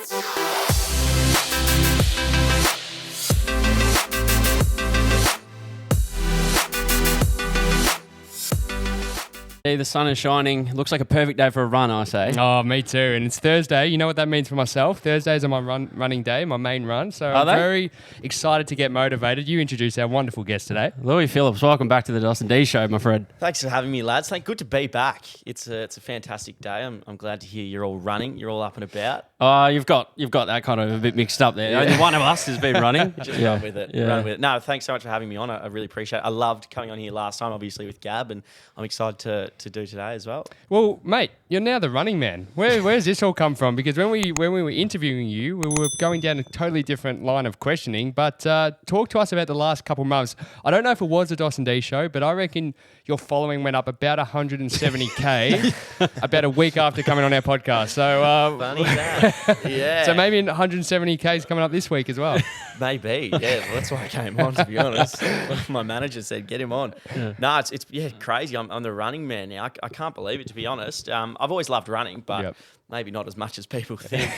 The sun is shining. Looks like a perfect day for a run, I say. Oh, me too. And it's Thursday. You know what that means for myself? Thursdays are my running day, my main run. So I'm very excited to get motivated. You introduce our wonderful guest today. Louis Phillips, welcome back to the Dawson D Show, my friend. Thanks for having me, lads. Good to be back. It's a fantastic day. I'm glad to hear you're all running. You're all up and about. You've got that kind of a bit mixed up there. Yeah. Only one of us has been running. Just run with it. Yeah. Run with it. No, thanks so much for having me on. I really appreciate it. I loved coming on here last time, obviously, with Gab, and I'm excited to do today as well. Well, mate, you're now the running man. Where's this all come from? Because when we were interviewing you, we were going down a totally different line of questioning. But talk to us about the last couple months. I don't know if it was the Dawson D Show, but I reckon your following went up about 170K about a week after coming on our podcast. So funny that. Yeah. So maybe 170K is coming up this week as well. Maybe. Yeah. Well, that's why I came on, to be honest. My manager said, get him on. Yeah. No, it's crazy. I'm the running man now. I can't believe it, to be honest. I've always loved running, but maybe not as much as people think.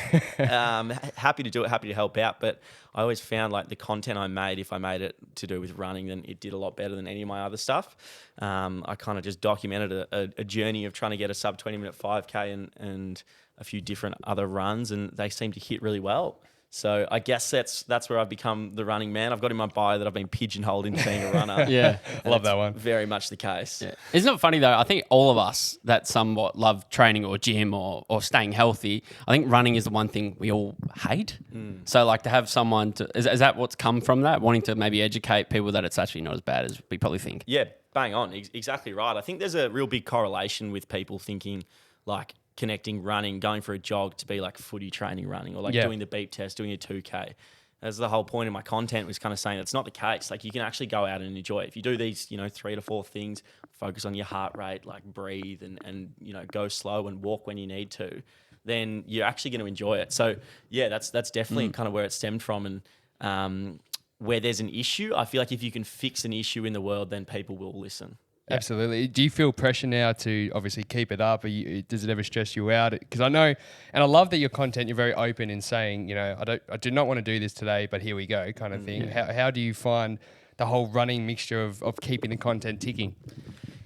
Happy to do it, happy to help out. But I always found like the content I made, if I made it to do with running, then it did a lot better than any of my other stuff. I kind of just documented a journey of trying to get a sub 20-minute 5K and a few different other runs, and they seem to hit really well. So I guess that's where I've become the running man. I've got in my bio that I've been pigeonholed into being a runner. Yeah, love that one. Very much the case. Yeah. Isn't it funny though? I think all of us that somewhat love training or gym or staying healthy, I think running is the one thing we all hate. So like to have someone is that what's come from that? Wanting to maybe educate people that it's actually not as bad as we probably think. Yeah, bang on. Exactly right. I think there's a real big correlation with people thinking like connecting running, going for a jog to be like footy training running, or like doing the beep test, doing a 2K. That's the whole point of my content, was kind of saying that's not the case. Like you can actually go out and enjoy it. If you do these, 3 to 4 things, focus on your heart rate, like breathe and go slow and walk when you need to, then you're actually going to enjoy it. So yeah, that's definitely kind of where it stemmed from. And where there's an issue, I feel like if you can fix an issue in the world, then people will listen. Yeah. Absolutely. Do you feel pressure now to obviously keep it up? Does it ever stress you out? Because I know, and I love that your content, you're very open in saying, I do not want to do this today, but here we go kind of thing. Yeah. How do you find the whole running mixture of keeping the content ticking?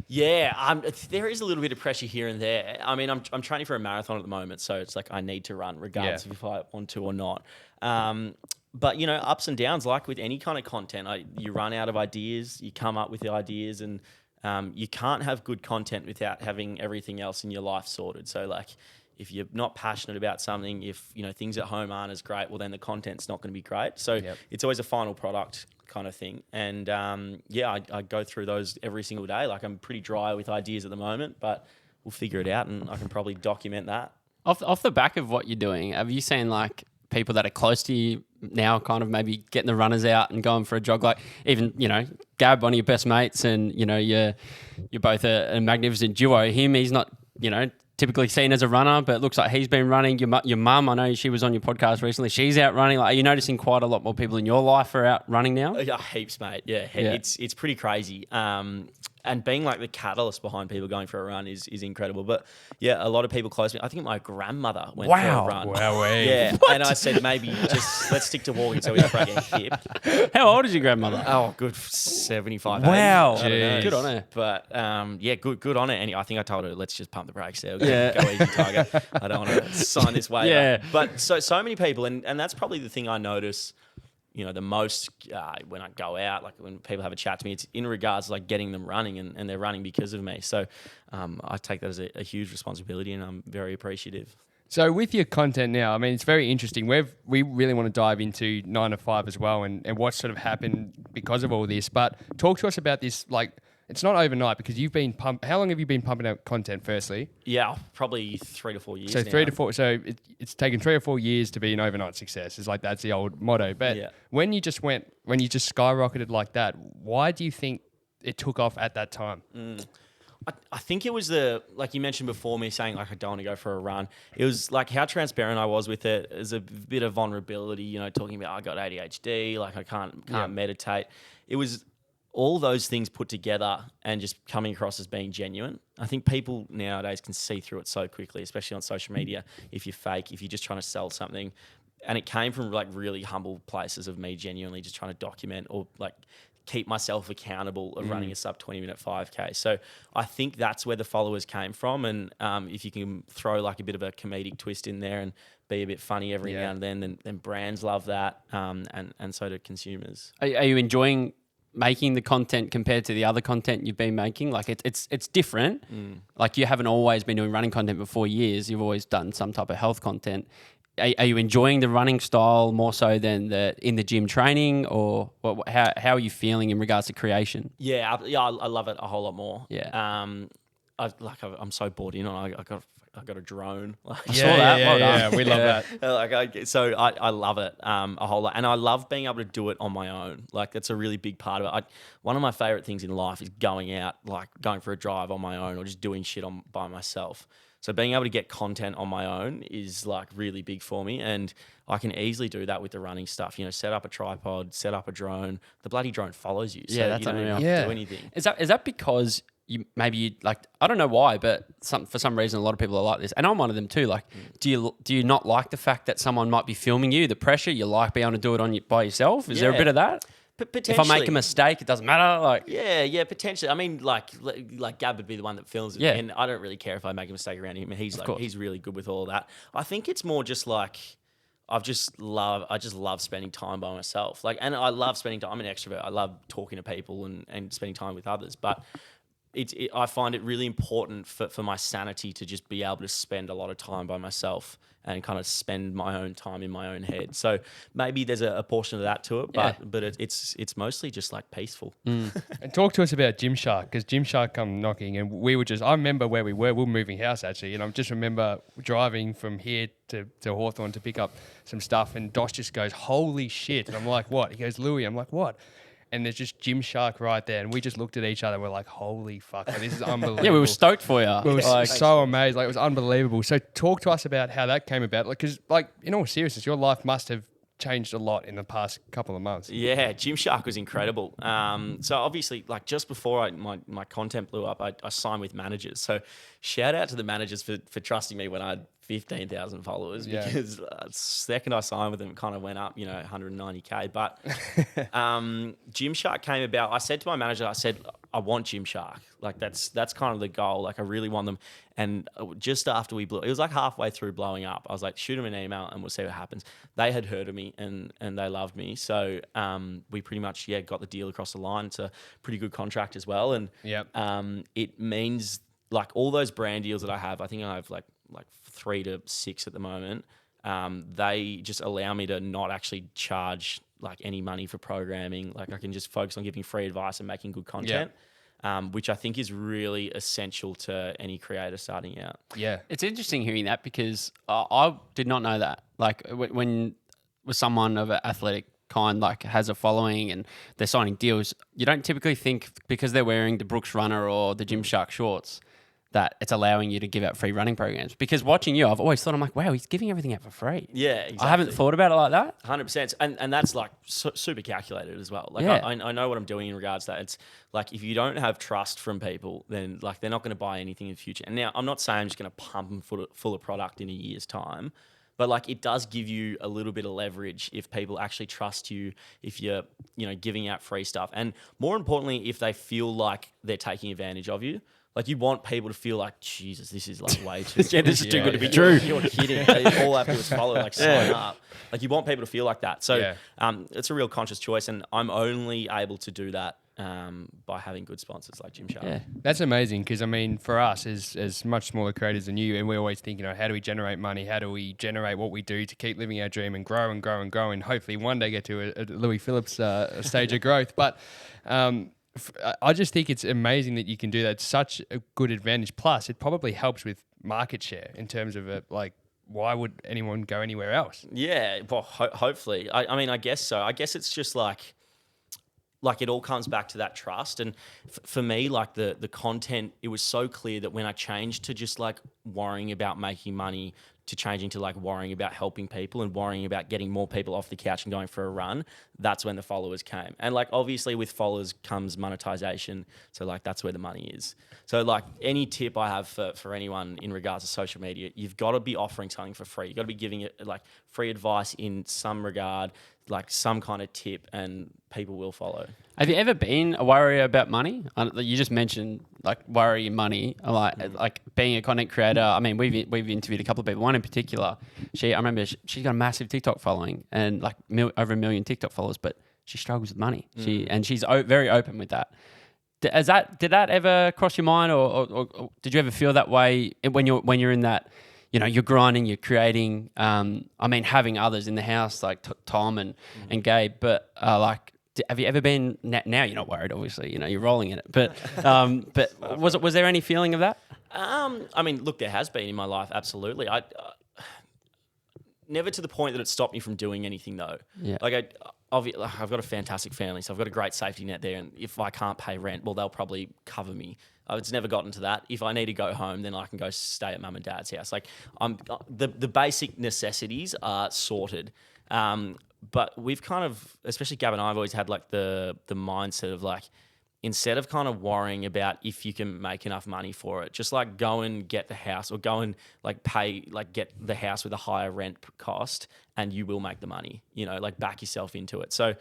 Yeah, there is a little bit of pressure here and there. I mean, I'm training for a marathon at the moment, so it's like I need to run regardless of if I want to or not. But, ups and downs, like with any kind of content, you run out of ideas, you come up with the ideas, and you can't have good content without having everything else in your life sorted. So like if you're not passionate about something, if things at home aren't as great, well then the content's not going to be great. So it's always a final product kind of thing. And I go through those every single day. Like I'm pretty dry with ideas at the moment, but we'll figure it out and I can probably document that. Off the back of what you're doing, have you seen like people that are close to you now kind of maybe getting the runners out and going for a jog, like even, Gab, one of your best mates, and, you're both a magnificent duo. He's not, typically seen as a runner, but it looks like he's been running. Your mum, I know she was on your podcast recently. She's out running. Like, are you noticing quite a lot more people in your life are out running now? Yeah, heaps, mate. Yeah. It's pretty crazy. And being like the catalyst behind people going for a run is incredible. But yeah, a lot of people close to me. I think my grandmother went for a run. Wow. Yeah. What? And I said, maybe just let's stick to walking so we don't break our hip. How old is your grandmother? Oh, good 75. Wow. Good on her. But good on her. And I think I told her, let's just pump the brakes there. Go easy, Tiger. I don't want to sign this waiver. Yeah. But so many people, and that's probably the thing I notice the most when I go out, like when people have a chat to me, it's in regards to like getting them running and they're running because of me. So I take that as a huge responsibility and I'm very appreciative. So with your content now, I mean, it's very interesting. We really want to dive into 9to5 as well and what sort of happened because of all this. But talk to us about this, like, it's not overnight because you've been how long have you been pumping out content first?ly? Yeah, probly 3 to 4 years. So now. 3 to 4. So it's taken 3 or 4 years to be an overnight success. It's like that's the old motto. But when you just skyrocketed like that, why do you think it took off at that time? I think it was like you mentioned before, me saying like I don't want to go for a run. It was like how transparent I was with it. There's a bit of vulnerability, talking about I got ADHD, like I can't meditate. It was all those things put together and just coming across as being genuine. I think people nowadays can see through it so quickly, especially on social media. If you're fake, if you're just trying to sell something, and it came from like really humble places of me genuinely just trying to document or like keep myself accountable of running a sub 20-minute 5K. So I think that's where the followers came from. And if you can throw like a bit of a comedic twist in there and be a bit funny every now and then brands love that, and so do consumers. Are you enjoying making the content compared to the other content you've been making? Like it's different. Like you haven't always been doing running content for 4 years. You've always done some type of health content. Are you enjoying the running style more so than in the gym training, or how are you feeling in regards to creation? Yeah, I love it a whole lot more. Yeah. I'm so bored in on. I got a drone. Like, I saw that. We love that. So I love it a whole lot, and I love being able to do it on my own. Like that's a really big part of it. One of my favorite things in life is going out, like going for a drive on my own, or just doing shit by myself. So being able to get content on my own is like really big for me, and I can easily do that with the running stuff. You know, set up a tripod, set up a drone. The bloody drone follows you, so Yeah, that's you don't even unreal. have to do anything. Is that because you like, I don't know why, but for some reason a lot of people are like this, and I'm one of them too. Like, do you not like the fact that someone might be filming you? The pressure, you like being able to do it by yourself? Is there a bit of that? If I make a mistake, it doesn't matter. Like, yeah, potentially. I mean, like Gab would be the one that films it, Yeah. and I don't really care if I make a mistake around him. He's really good with all of that. I think it's more just like I just love spending time by myself. Like, and I love spending time. I'm an extrovert. I love talking to people and spending time with others. But I find it really important for my sanity to just be able to spend a lot of time by myself and kind of spend my own time in my own head. So maybe there's a portion of that to it, but it's mostly just like peaceful. And talk to us about Gymshark, because Gymshark come knocking, and I remember where we were moving house actually, and I just remember driving from here to Hawthorne to pick up some stuff, and Dosh just goes, holy shit. And I'm like, what? He goes, Louis. I'm like, what? And there's just Gymshark right there. And we just looked at each other and we're like, holy fuck, like, this is unbelievable. yeah, we were stoked for you. We were so amazed. Like, it was unbelievable. So talk to us about how that came about. Because, like, in all seriousness, your life must have changed a lot in the past couple of months. Yeah, Gymshark was incredible. So obviously, like just before my content blew up, I signed with managers. So shout out to the managers for trusting me when I had 15,000 followers, because second I signed with them, it kind of went up, 190K. But Gymshark came about. I said to my manager, I want Gymshark. Like that's kind of the goal. Like I really want them. And just after it was like halfway through blowing up, I was like, shoot them an email and we'll see what happens. They had heard of me and they loved me. So we pretty much, got the deal across the line. It's a pretty good contract as well. And it means like all those brand deals that I have, I think I have like 3 to 6 at the moment. They just allow me to not actually charge like any money for programming. Like I can just focus on giving free advice and making good content. Which I think is really essential to any creator starting out. Yeah. It's interesting hearing that, because I did not know that. Like when someone of an athletic kind like has a following and they're signing deals, you don't typically think because they're wearing the Brooks Runner or the Gymshark shorts that it's allowing you to give out free running programs. Because watching you, I've always thought, I'm like, wow, he's giving everything out for free. Yeah, exactly. I haven't thought about it like that. 100%. And that's like super calculated as well. Like I know what I'm doing in regards to that. It's like if you don't have trust from people, then like they're not going to buy anything in the future. And now I'm not saying I'm just going to pump them full of product in a year's time, but like it does give you a little bit of leverage if people actually trust you, if you're, giving out free stuff. And more importantly, if they feel like they're taking advantage of you. Like you want people to feel like, Jesus, this is like way too. This is too good to be true. You're kidding. All I have to do is follow, like sign up. Like you want people to feel like that. So it's a real conscious choice, and I'm only able to do that by having good sponsors like Gymshark. Yeah, that's amazing, because I mean, for us as much smaller creators than you, and we always think, how do we generate money? How do we generate what we do to keep living our dream and grow and grow and grow, and hopefully one day get to a Louis Phillips stage of growth. But I just think it's amazing that you can do that. It's such a good advantage. Plus, it probably helps with market share in terms of like, why would anyone go anywhere else? Yeah, well, hopefully. I mean, I guess so. I guess it's just like it all comes back to that trust. And for me, like the content, it was so clear that when I changed to just like worrying about making money to changing to like worrying about helping people and worrying about getting more people off the couch and going for a run, that's when the followers came. And like obviously with followers comes monetization, so like that's where the money is. So like any tip I have for anyone in regards to social media, you've got to be offering something for free. You've got to be giving it like free advice in some regard, like some kind of tip, and people will follow. Have you ever been a worrier about money? You just mentioned like worry money, like being a content creator. I mean, we've interviewed a couple of people. One in particular, I remember she's got a massive TikTok following and like over 1 million TikTok followers, but she struggles with money. She's very open with that. Did that ever cross your mind, or did you ever feel that way when you're in that? You know, you're grinding, you're creating. I mean, having others in the house like Tom and Gabe, but have you ever been? Now you're not worried, obviously. You know, you're rolling in it. But was there any feeling of that? I mean, look, there has been in my life, absolutely. I never to the point that it stopped me from doing anything though. Yeah. Like I've got a fantastic family, so I've got a great safety net there. And if I can't pay rent, well, they'll probably cover me. It's never gotten to that. If I need to go home, then I can go stay at mum and dad's house. Like the basic necessities are sorted. But we've kind of, especially Gab and I, have always had like the mindset of like, instead of kind of worrying about if you can make enough money for it, just like go and get the house or go and like pay, like get the house with a higher rent cost and you will make the money, you know, like back yourself into it. So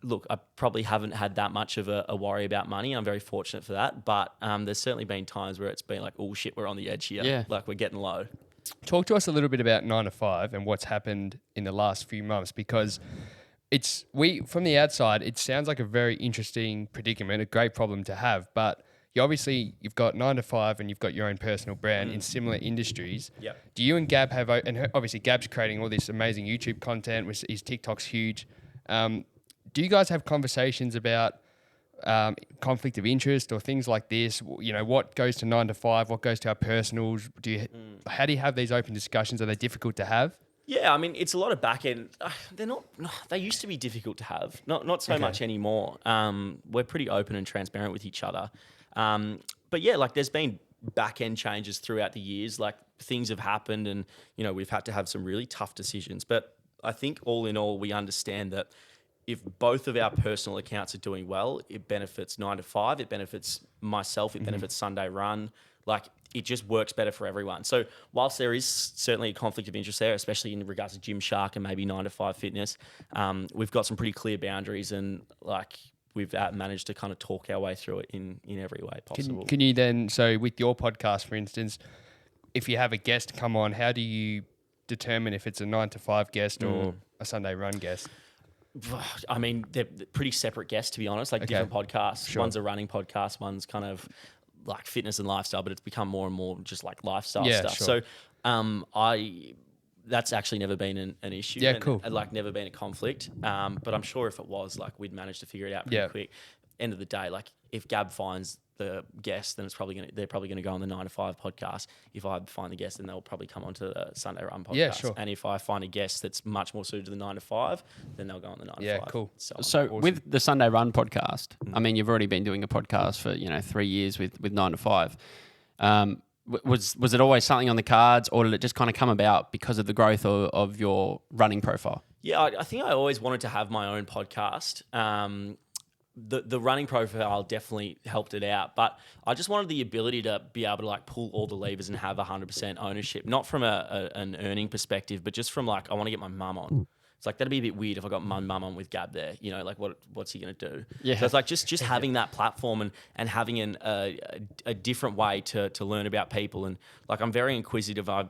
look, I probably haven't had that much of a worry about money. I'm very fortunate for that. But there's certainly been times where it's been like, oh shit, we're on the edge here. Yeah. Like we're getting low. Talk to us a little bit about 9to5 and what's happened in the last few months, because from the outside, it sounds like a very interesting predicament, a great problem to have, but you've got 9to5 and you've got your own personal brand in similar industries. Yep. Do you and Gab have, and obviously Gab's creating all this amazing YouTube content, which his TikTok's huge. Do you guys have conversations about conflict of interest or things like this? You know, what goes to 9to5, what goes to our personals? How do you have these open discussions? Are they difficult to have? Yeah, I mean, it's a lot of back end. They're not. They used to be difficult to have. Not so much anymore. We're pretty open and transparent with each other. But yeah, like there's been back end changes throughout the years. Like things have happened, and you know we've had to have some really tough decisions. But I think all in all, we understand that if both of our personal accounts are doing well, it benefits 9to5. It benefits myself. It benefits Sunday Run. Like it just works better for everyone. So whilst there is certainly a conflict of interest there, especially in regards to Gymshark and maybe 9to5 Fitness, we've got some pretty clear boundaries, and like we've managed to kind of talk our way through it in every way possible. Can you then, so with your podcast, for instance, if you have a guest come on, how do you determine if it's a 9to5 guest or a Sunday Run guest? I mean, they're pretty separate guests, to be honest, like different podcasts. Sure. One's a running podcast, one's kind of like fitness and lifestyle, but it's become more and more just like lifestyle stuff. Sure. So that's actually never been an issue. Yeah, cool. And like never been a conflict. But I'm sure if it was, like we'd manage to figure it out pretty quick. End of the day, like if Gab finds the guest, then they're probably gonna go on the 9to5 podcast. If I find the guest, then they'll probably come onto the Sunday Run podcast. Yeah, sure. And if I find a guest that's much more suited to the 9to5, then they'll go on the 9to5. Yeah, cool. So awesome. with the Sunday Run podcast, I mean, you've already been doing a podcast for 3 years with 9to5. Was it always something on the cards, or did it just kind of come about because of the growth of your running profile? Yeah, I think I always wanted to have my own podcast. The running profile definitely helped it out, but I just wanted the ability to be able to like pull all the levers and have 100% ownership, not from an earning perspective, but just from like, I want to get my mum on. It's like, that'd be a bit weird if I got my mum on with Gab there, like what's he going to do? Yeah. So it's like just having that platform and having a different way to learn about people. And like, I'm very inquisitive. I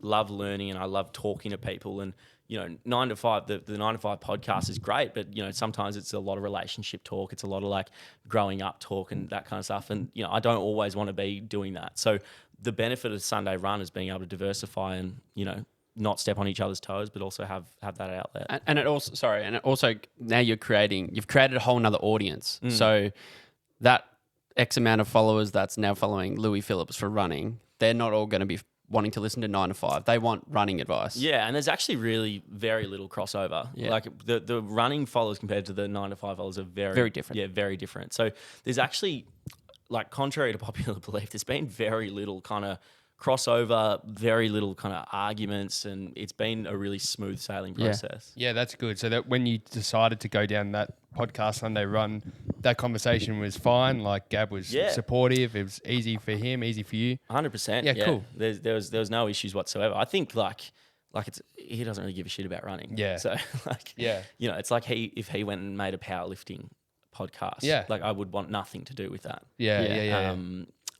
love learning and I love talking to people, and 9to5, the 9to5 podcast is great, but sometimes it's a lot of relationship talk. It's a lot of like growing up talk and that kind of stuff. And I don't always want to be doing that. So the benefit of Sunday Run is being able to diversify and not step on each other's toes, but also have that outlet. And it also now you've created a whole nother audience. So that X amount of followers that's now following Louis Phillips for running, they're not all going to be wanting to listen to 9to5. They want running advice. Yeah, and there's actually really very little crossover. Yeah. Like the running followers compared to the 9to5 followers are very different. Yeah, very different. So there's actually, like, contrary to popular belief, there's been very little kind of crossover, very little kind of arguments, and it's been a really smooth sailing process. Yeah, that's good. So that when you decided to go down that podcast Sunday run, that conversation was fine. Like Gab was supportive. It was easy for him, easy for you. 100%. Yeah, cool. There was no issues whatsoever. I think like he doesn't really give a shit about running. Yeah. So you know, it's like if he went and made a powerlifting podcast. Yeah. Like I would want nothing to do with that. Yeah.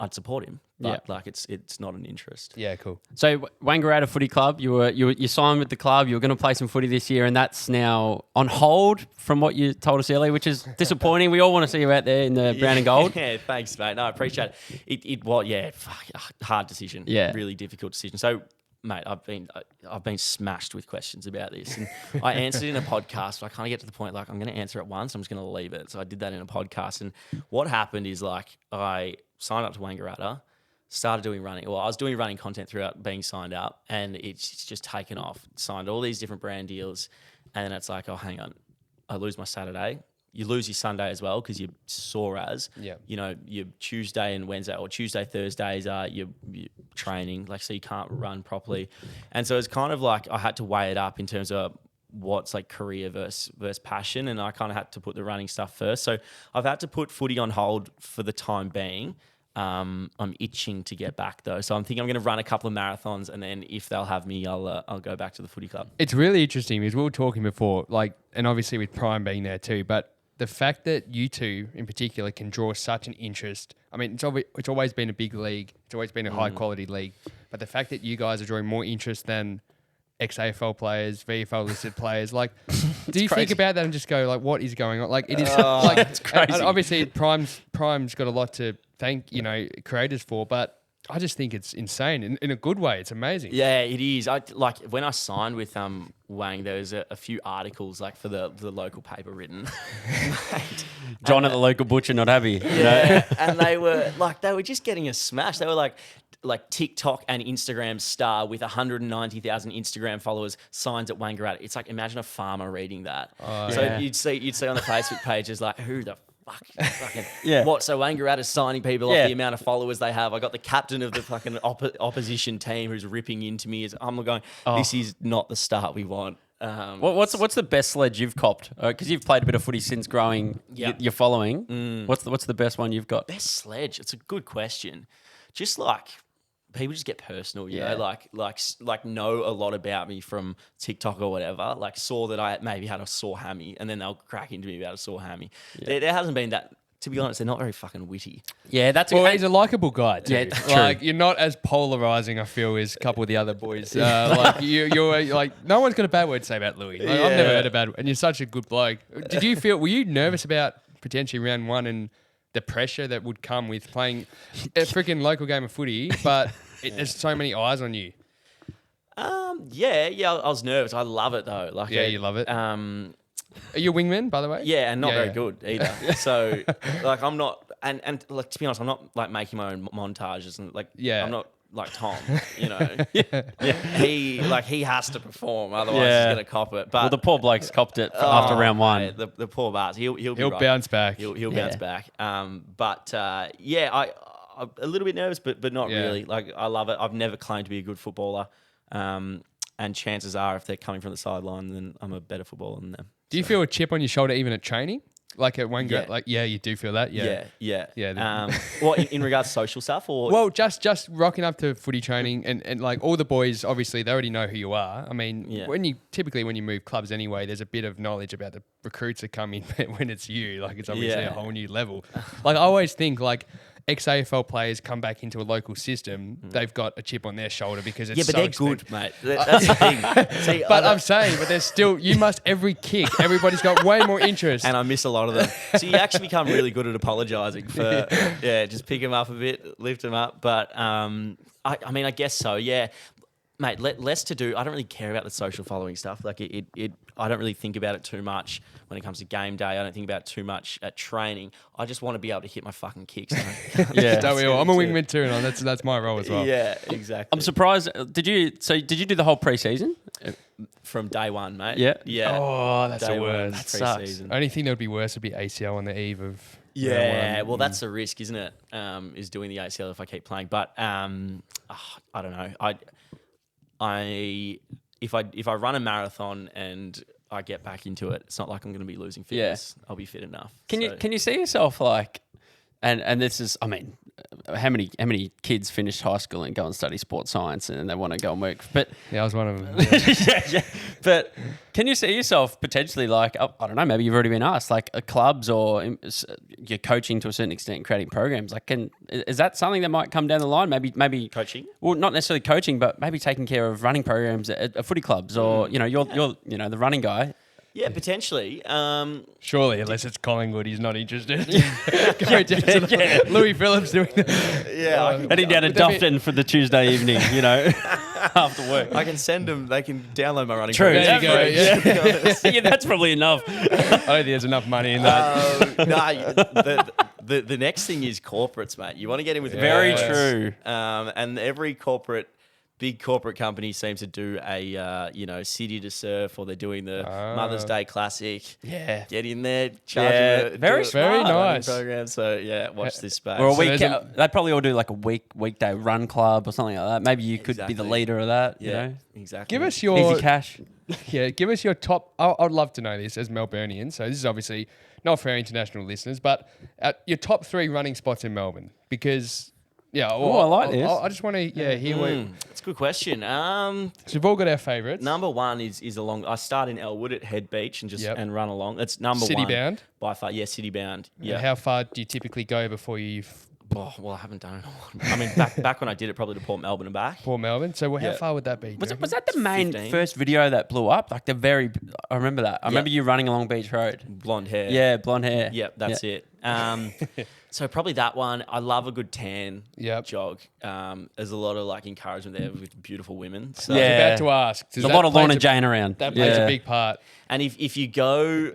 I'd support him, but like it's not an interest. Yeah, cool. So Wangaratta Footy Club, you signed with the club. You were going to play some footy this year, and that's now on hold from what you told us earlier, which is disappointing. We all want to see you out there in the brown and gold. Yeah, thanks, mate. No, I appreciate it. Hard decision. Yeah, really difficult decision. So, mate, I've been smashed with questions about this, and I answered in a podcast. But I kind of get to the point like I'm going to answer it once. I'm just going to leave it. So I did that in a podcast, and what happened is like I signed up to Wangaratta, started doing running. Well, I was doing running content throughout being signed up, and it's just taken off. Signed all these different brand deals, and then it's like, oh, hang on, I lose my Saturday. You lose your Sunday as well because you're sore as. Yeah. You know, your Tuesday and Wednesday or Tuesday, Thursdays are your training, like so you can't run properly. And so it's kind of like I had to weigh it up in terms of what's like career versus passion, and I kind of had to put the running stuff first. So I've had to put footy on hold for the time being. I'm itching to get back though, so I'm thinking I'm going to run a couple of marathons, and then if they'll have me, I'll go back to the footy club. It's really interesting because we were talking before, like, and obviously with Prime being there too, but the fact that you two in particular can draw such an interest. I mean, it's always been a big league. It's always been a high quality league, but the fact that you guys are drawing more interest than ex-AFL players, VFL listed players, like, do you think about that and just go like, what is going on? Like, it is like it's crazy. And obviously, Prime's got a lot to thank creators for, but I just think it's insane in a good way. It's amazing. Yeah, it is. I like when I signed with Wang, there was a few articles like for the local paper written. John at the local butcher not happy. Yeah, and they were just getting a smash. They were like TikTok and Instagram star with 190,000 Instagram followers signs at Wangaratta. It's like imagine a farmer reading that. You'd see on the Facebook pages like who the fucking what? So Wangaratta's signing people off the amount of followers they have. I got the captain of the fucking opposition team who's ripping into me. I'm going, this is not the start we want. What's the best sledge you've copped? Because you've played a bit of footy since growing your following. What's the best one you've got? Best sledge? It's a good question. Just like people just get personal, you know, like know a lot about me from TikTok or whatever. Like saw that I maybe had a sore hammy, and then they'll crack into me about a sore hammy. Yeah. There hasn't been that. To be honest, they're not very fucking witty. Yeah, he's a likable guy too. Yeah, like you're not as polarizing, I feel, as a couple of the other boys. Like you're like no one's got a bad word to say about Louis. Like, I've never heard a bad word, and you're such a good bloke. Were you nervous about potentially round one and the pressure that would come with playing a freaking local game of footy, but there's so many eyes on you? I was nervous. I love it though. Like, you love it. Are you a wingman, by the way? Yeah, and not very good either. So, like, I'm not, and like to be honest, I'm not like making my own montages and like, I'm not like Tom, you know. He has to perform, otherwise he's gonna cop it. But the poor bloke's copped it after round one. Mate, the poor bars. He'll bounce back. He'll bounce back. I'm a little bit nervous, but not really. Like I love it. I've never claimed to be a good footballer. And chances are, if they're coming from the sideline, then I'm a better footballer than them. Do you feel a chip on your shoulder even at training? Like at one go, you do feel that? Yeah. In regards to social stuff or? Well, just rocking up to footy training and like all the boys, obviously they already know who you are. I mean, when you move clubs anyway, there's a bit of knowledge about the recruits that come in when it's you. Like it's obviously a whole new level. Like I always think like ex-AFL players come back into a local system, they've got a chip on their shoulder because it's they're good, mate. That's the thing. See, but there's still, you must every kick. Everybody's got way more interest. And I miss a lot of them. So you actually become really good at apologising for, just pick them up a bit, lift them up. But I mean, I guess so, yeah. Mate, less to do. I don't really care about the social following stuff. Like I don't really think about it too much when it comes to game day. I don't think about it too much at training. I just want to be able to hit my fucking kicks. Don't we all? I'm a wingman too, and that's my role as well. Yeah, exactly. I'm surprised. Did you do the whole preseason? From day one, mate. Yeah. Yeah. Oh, that's the worst. That sucks. Only thing that would be worse would be ACL on the eve of Yeah, well, that's the risk, isn't it? Is doing the ACL if I keep playing. But I don't know. If I run a marathon and I get back into it, it's not like I'm going to be losing fitness. I'll be fit enough. Can you see yourself like, and this is, I mean, how many kids finish high school and go and study sports science and they want to go and work? But Yeah, I was one of them. yeah. But can you see yourself potentially like, I don't know, maybe you've already been asked, like clubs or you're coaching to a certain extent, creating programs. Like, is that something that might come down the line? Maybe coaching. Well, not necessarily coaching, but maybe taking care of running programs at footy clubs, or you're the running guy. Yeah, potentially. Surely, unless it's Collingwood, he's not interested. Go down to Louis Phillips doing that. Yeah, Heading down to Dufton for the Tuesday evening, after work. I can send them. They can download my running. True. program. There you go. Yeah, that's probably enough. I don't think there's enough money in that. The next thing is corporates, mate. You want to get in with Very corporates. true. And every big corporate company seems to do a City to Surf, or they're doing the Mother's Day Classic. Yeah. Get in there, Yeah, charge very Very nice. program. So yeah, watch this space. Or a So week. there's They'd probably all do like a weekday run club or something like that. Maybe you could be the Exactly. leader of that. Yeah, exactly. Give us your Easy cash. give us your top. I'd love to know this as Melburnian. So this is obviously not for our international listeners, but your top 3 running spots in Melbourne, because. Yeah, well, I like this. I just want to hear what. It's a good question. So we've all got our favourites. Number one is along. I start in Elwood at Head Beach and and run along. That's number City one. bound? By far. Yeah, city bound. Yeah. How far do you typically go before you Oh, well, I haven't done it. I mean, back when I did it, probably to Port Melbourne and back. Port Melbourne? So how Yeah. far would that be? Was that the main 15. first video that blew up? Like I remember that. I remember you running along Beach Road. Blonde hair. Yeah, blonde hair. Yep, that's it. So probably that one. I love a good tan jog. There's a lot of like encouragement there with beautiful women. So. I was Yeah. about to ask. There's a lot of Lorna Jane around. That plays a big part. And if you go,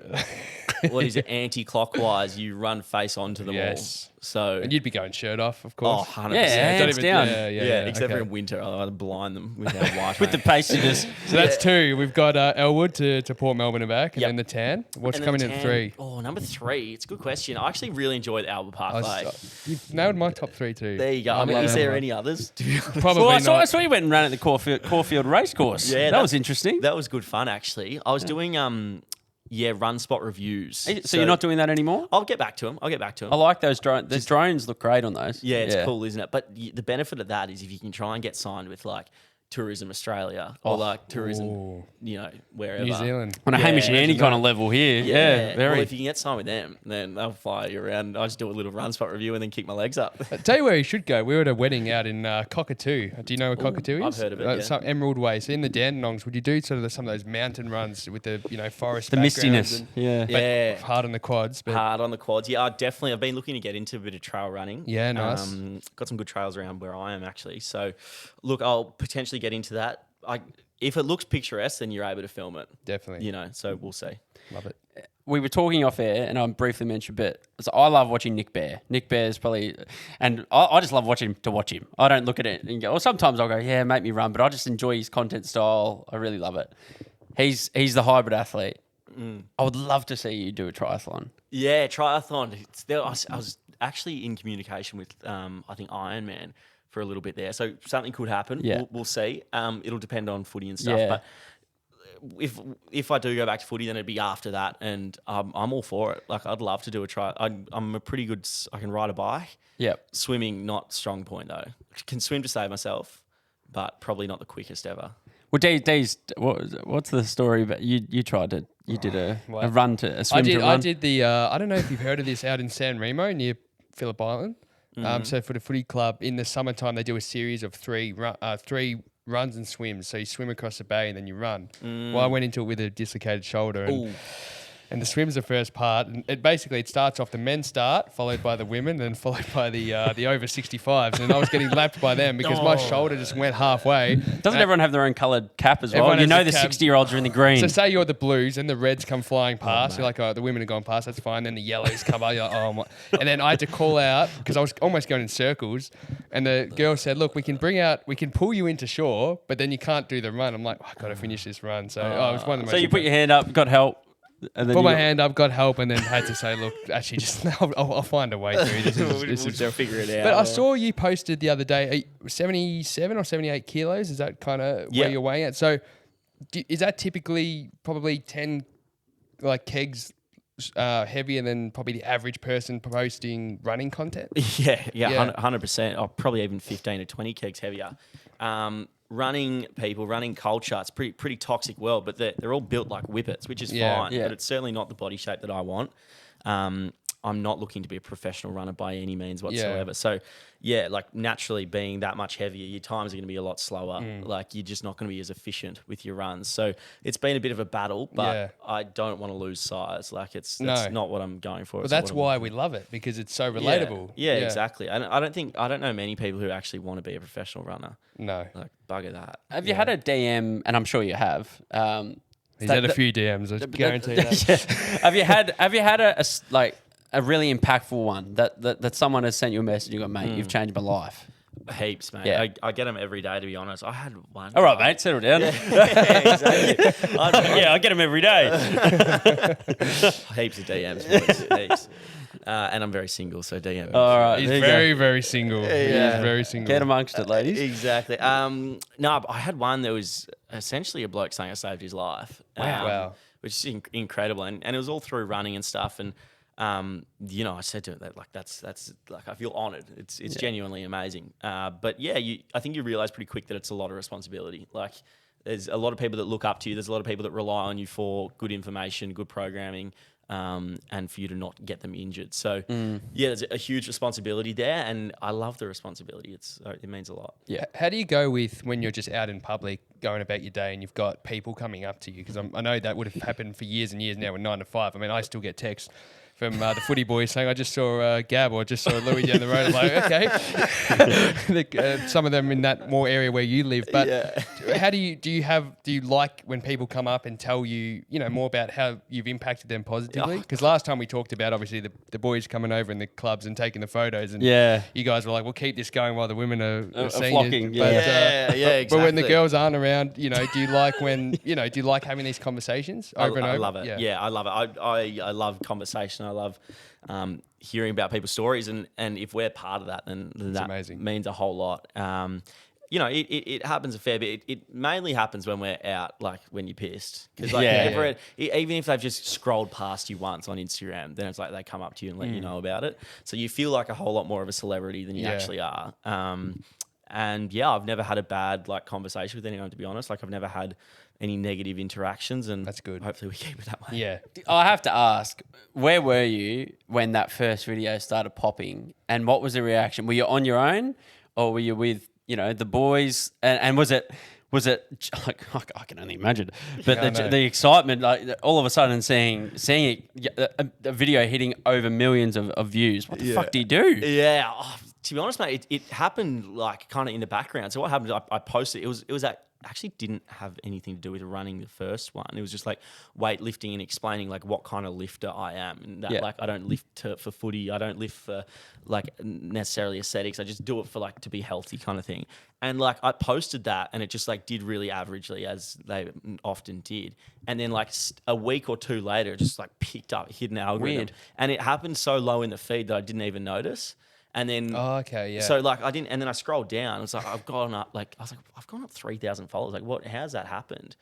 what is it, anti-clockwise, you run face onto them Yes. all. So And you'd be going shirt off, of oh, course. 100%. Yeah, hands down. Yeah, except for okay. in winter, I'll either blind them with our white With the pastiness. So that's 2. We've got Elwood to Port Melbourne and back, and Yep. then the tan. What's And then coming the in tan- 3? Oh, number 3. It's a good question. I actually really enjoyed Albert Park Lake. You've nailed my top 3 too. There you go. I I mean, love is there Elwood. any others? To be honest? Probably Well, I not. saw you went and ran at the Caulfield Racecourse. Yeah, that was interesting. That was good fun, actually. I was doing run spot reviews. So you're not doing that anymore? I'll get back to them. I like those drones. The drones look great on those. Yeah, it's cool, isn't it? But the benefit of that is if you can try and get signed with like Tourism Australia or like Tourism, wherever. New Zealand. On a Hamish and Andy imagine kind that. of level here. Yeah, very. Well, if you can get signed with them, then they'll fly you around. I just do a little run spot review and then kick my legs up. I'll tell you where you should go. We were at a wedding out in Cockatoo. Do you know where Cockatoo is? I've heard of it, yeah. Some Emerald Way. So in the Dandenongs, would you do sort of some of those mountain runs with the forest the backgrounds mistiness. and- Yeah. Yeah. hard on the quads, but Hard on the quads. Yeah, I've been looking to get into a bit of trail running. Yeah, nice. Got some good trails around where I am actually. So, look, I'll potentially get into that. If it looks picturesque, then you're able to film it. definitely So we'll see. love it. We were talking off air, and I briefly mentioned, but so I love watching Nick Bear. Nick Bear's probably, and I just love watching him. I don't look at it and go, or sometimes I'll go, yeah, make me run, but I just enjoy his content style. I really love it. He's the hybrid athlete. I would love to see you do a triathlon. Yeah, triathlon. I was actually in communication with, I think, Ironman for a little bit there. So something could happen. Yeah. We'll see. It'll depend on footy and stuff. Yeah. But if I do go back to footy, then it'd be after that. And I'm all for it. Like, I'd love to do a try. I'm a pretty good, I can ride a bike. Yep. Swimming, not strong point though. Can swim to save myself, but probably not the quickest ever. Well, D's, what's the story? But you did a run to a swim to run. I did the. I don't know if you've heard of this out in San Remo near Phillip Island. So for the footy club in the summertime, they do a series of three runs and swims. So you swim across the bay and then you run. Well, I went into it with a dislocated shoulder and the swim's the first part. And it starts off the men start, followed by the women, then followed by the over 65s. And I was getting lapped by them because my shoulder just went halfway. Doesn't everyone have their own coloured cap as well? Everyone You has know a the cap. 60-year-olds are in the green. So say you're the blues and the reds come flying past. You're like, oh, the women have gone past. That's fine. Then the yellows come up. You're like, oh my. And then I had to call out because I was almost going in circles. And the girl said, look, we can pull you into shore, but then you can't do the run. I'm like, I've got to finish this run. So it was one of the most. So you put your hand up, got help. And then Put my hand up, got help, and then had to say, look, actually, just I'll find a way through. This is We'll figure it out. But I saw you posted the other day, 77 or 78 kilos. Is that kind of where you're weighing at? So is that typically probably 10 like kegs heavier than probably the average person posting running content? Yeah, 100%. Or probably even 15 to 20 kegs heavier. Running culture, it's pretty toxic world, but they're all built like whippets, which is fine, but it's certainly not the body shape that I want. I'm not looking to be a professional runner by any means whatsoever. So, like naturally being that much heavier, your times are going to be a lot slower. Like you're just not going to be as efficient with your runs. So it's been a bit of a battle, but I don't want to lose size. Like that's not what I'm going for. But that's why we love it, because it's so relatable. Yeah, exactly. And I don't know many people who actually want to be a professional runner. No. Like bugger that. Have you had a DM, and I'm sure you have, He's had a few DMs, I guarantee that. Have you had a really impactful one that someone has sent you a message and you go, mate, you've changed my life? Heaps, mate. Yeah. I get them every day, to be honest. I had one. All right, mate, settle down. Exactly. I get them every day. Heaps of DMs, boys. Heaps. And I'm very single, so DM. All right, He's very single. Yeah. He's very single. Get amongst it, ladies. Exactly. No, I had one that was essentially a bloke saying I saved his life. Wow. Which is incredible, and it was all through running and stuff. And I said to him that that's like I feel honoured. It's genuinely amazing. But I think you realise pretty quick that it's a lot of responsibility. Like there's a lot of people that look up to you. There's a lot of people that rely on you for good information, good programming. And for you to not get them injured. So, there's a huge responsibility there, and I love the responsibility. It means a lot. Yeah. How do you go with when you're just out in public, going about your day, and you've got people coming up to you? Because I know that would have happened for years and years now with 9to5. I mean, I still get texts from the footy boys saying, I just saw Gab or I just saw Louis down the road. I'm like, okay. Some of them in that more area where you live. But how do you like when people come up and tell you, more about how you've impacted them positively? Because last time we talked about, obviously, the boys coming over in the clubs and taking the photos. And you guys were like, we'll keep this going while the women are seeing flocking. it. But, Exactly. But when the girls aren't around, do you like having these conversations over and over? I love it. Yeah, I love it. I love conversation. I love hearing about people's stories, and if we're part of that, then that amazing. Means a whole lot. It happens a fair bit. It mainly happens when we're out, like when you're pissed. Because even if they've just scrolled past you once on Instagram, then it's like they come up to you and let you know about it. So you feel like a whole lot more of a celebrity than you actually are. And I've never had a bad conversation with anyone, to be honest. Like I've never had any negative interactions, and that's good. Hopefully we keep it that way. Yeah. I have to ask, where were you when that first video started popping, and what was the reaction? Were you on your own, or were you with the boys? And was it like, I can only imagine, but the excitement, like all of a sudden seeing it, a video hitting over millions of views. What the fuck do you do? Yeah. To be honest, mate, it happened like kind of in the background. So what happened? I posted. It was actually didn't have anything to do with running the first one. It was just like weightlifting and explaining like what kind of lifter I am, and that like I don't lift for footy. I don't lift for like necessarily aesthetics. I just do it for like to be healthy kind of thing. And like I posted that, and it just like did really averagely, as they often did. And then like a week or two later, it just like picked up, hit an algorithm. Weird. And it happened so low in the feed that I didn't even notice. And then, so like I didn't, and then I scrolled down. It's like I've gone up 3,000 followers. Like what? How's that happened?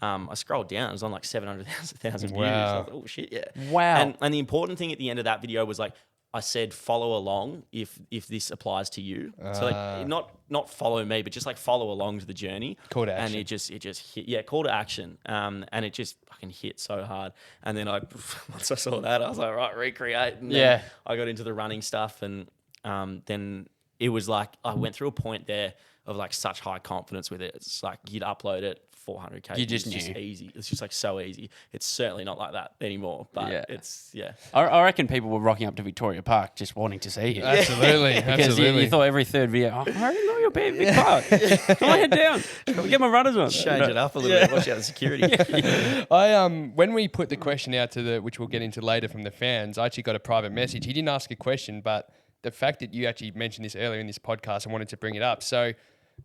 I scrolled down. It was on like 700,000 views. I was like, oh shit, yeah. Wow. And the important thing at the end of that video was like I said, follow along if this applies to you. So like not follow me, but just like follow along to the journey. Call to action. And it just hit. Call to action. And it just fucking hit so hard. And then once I saw that, I was like, right, recreate. And then I got into the running stuff, and then it was like I went through a point there of like such high confidence with it. It's like you'd upload it 400k. You just it's knew. just easy. It's just like so easy. It's certainly not like that anymore. But it's I reckon people were rocking up to Victoria Park just wanting to see you. Absolutely. Because you thought every third video, I already know you'll be at Vic Park. Come on, head down. Get my runners on. change it up a little bit. Watch out the security. When we put the question out which we'll get into later from the fans, I actually got a private message. He didn't ask a question, but the fact that you actually mentioned this earlier in this podcast, I wanted to bring it up. So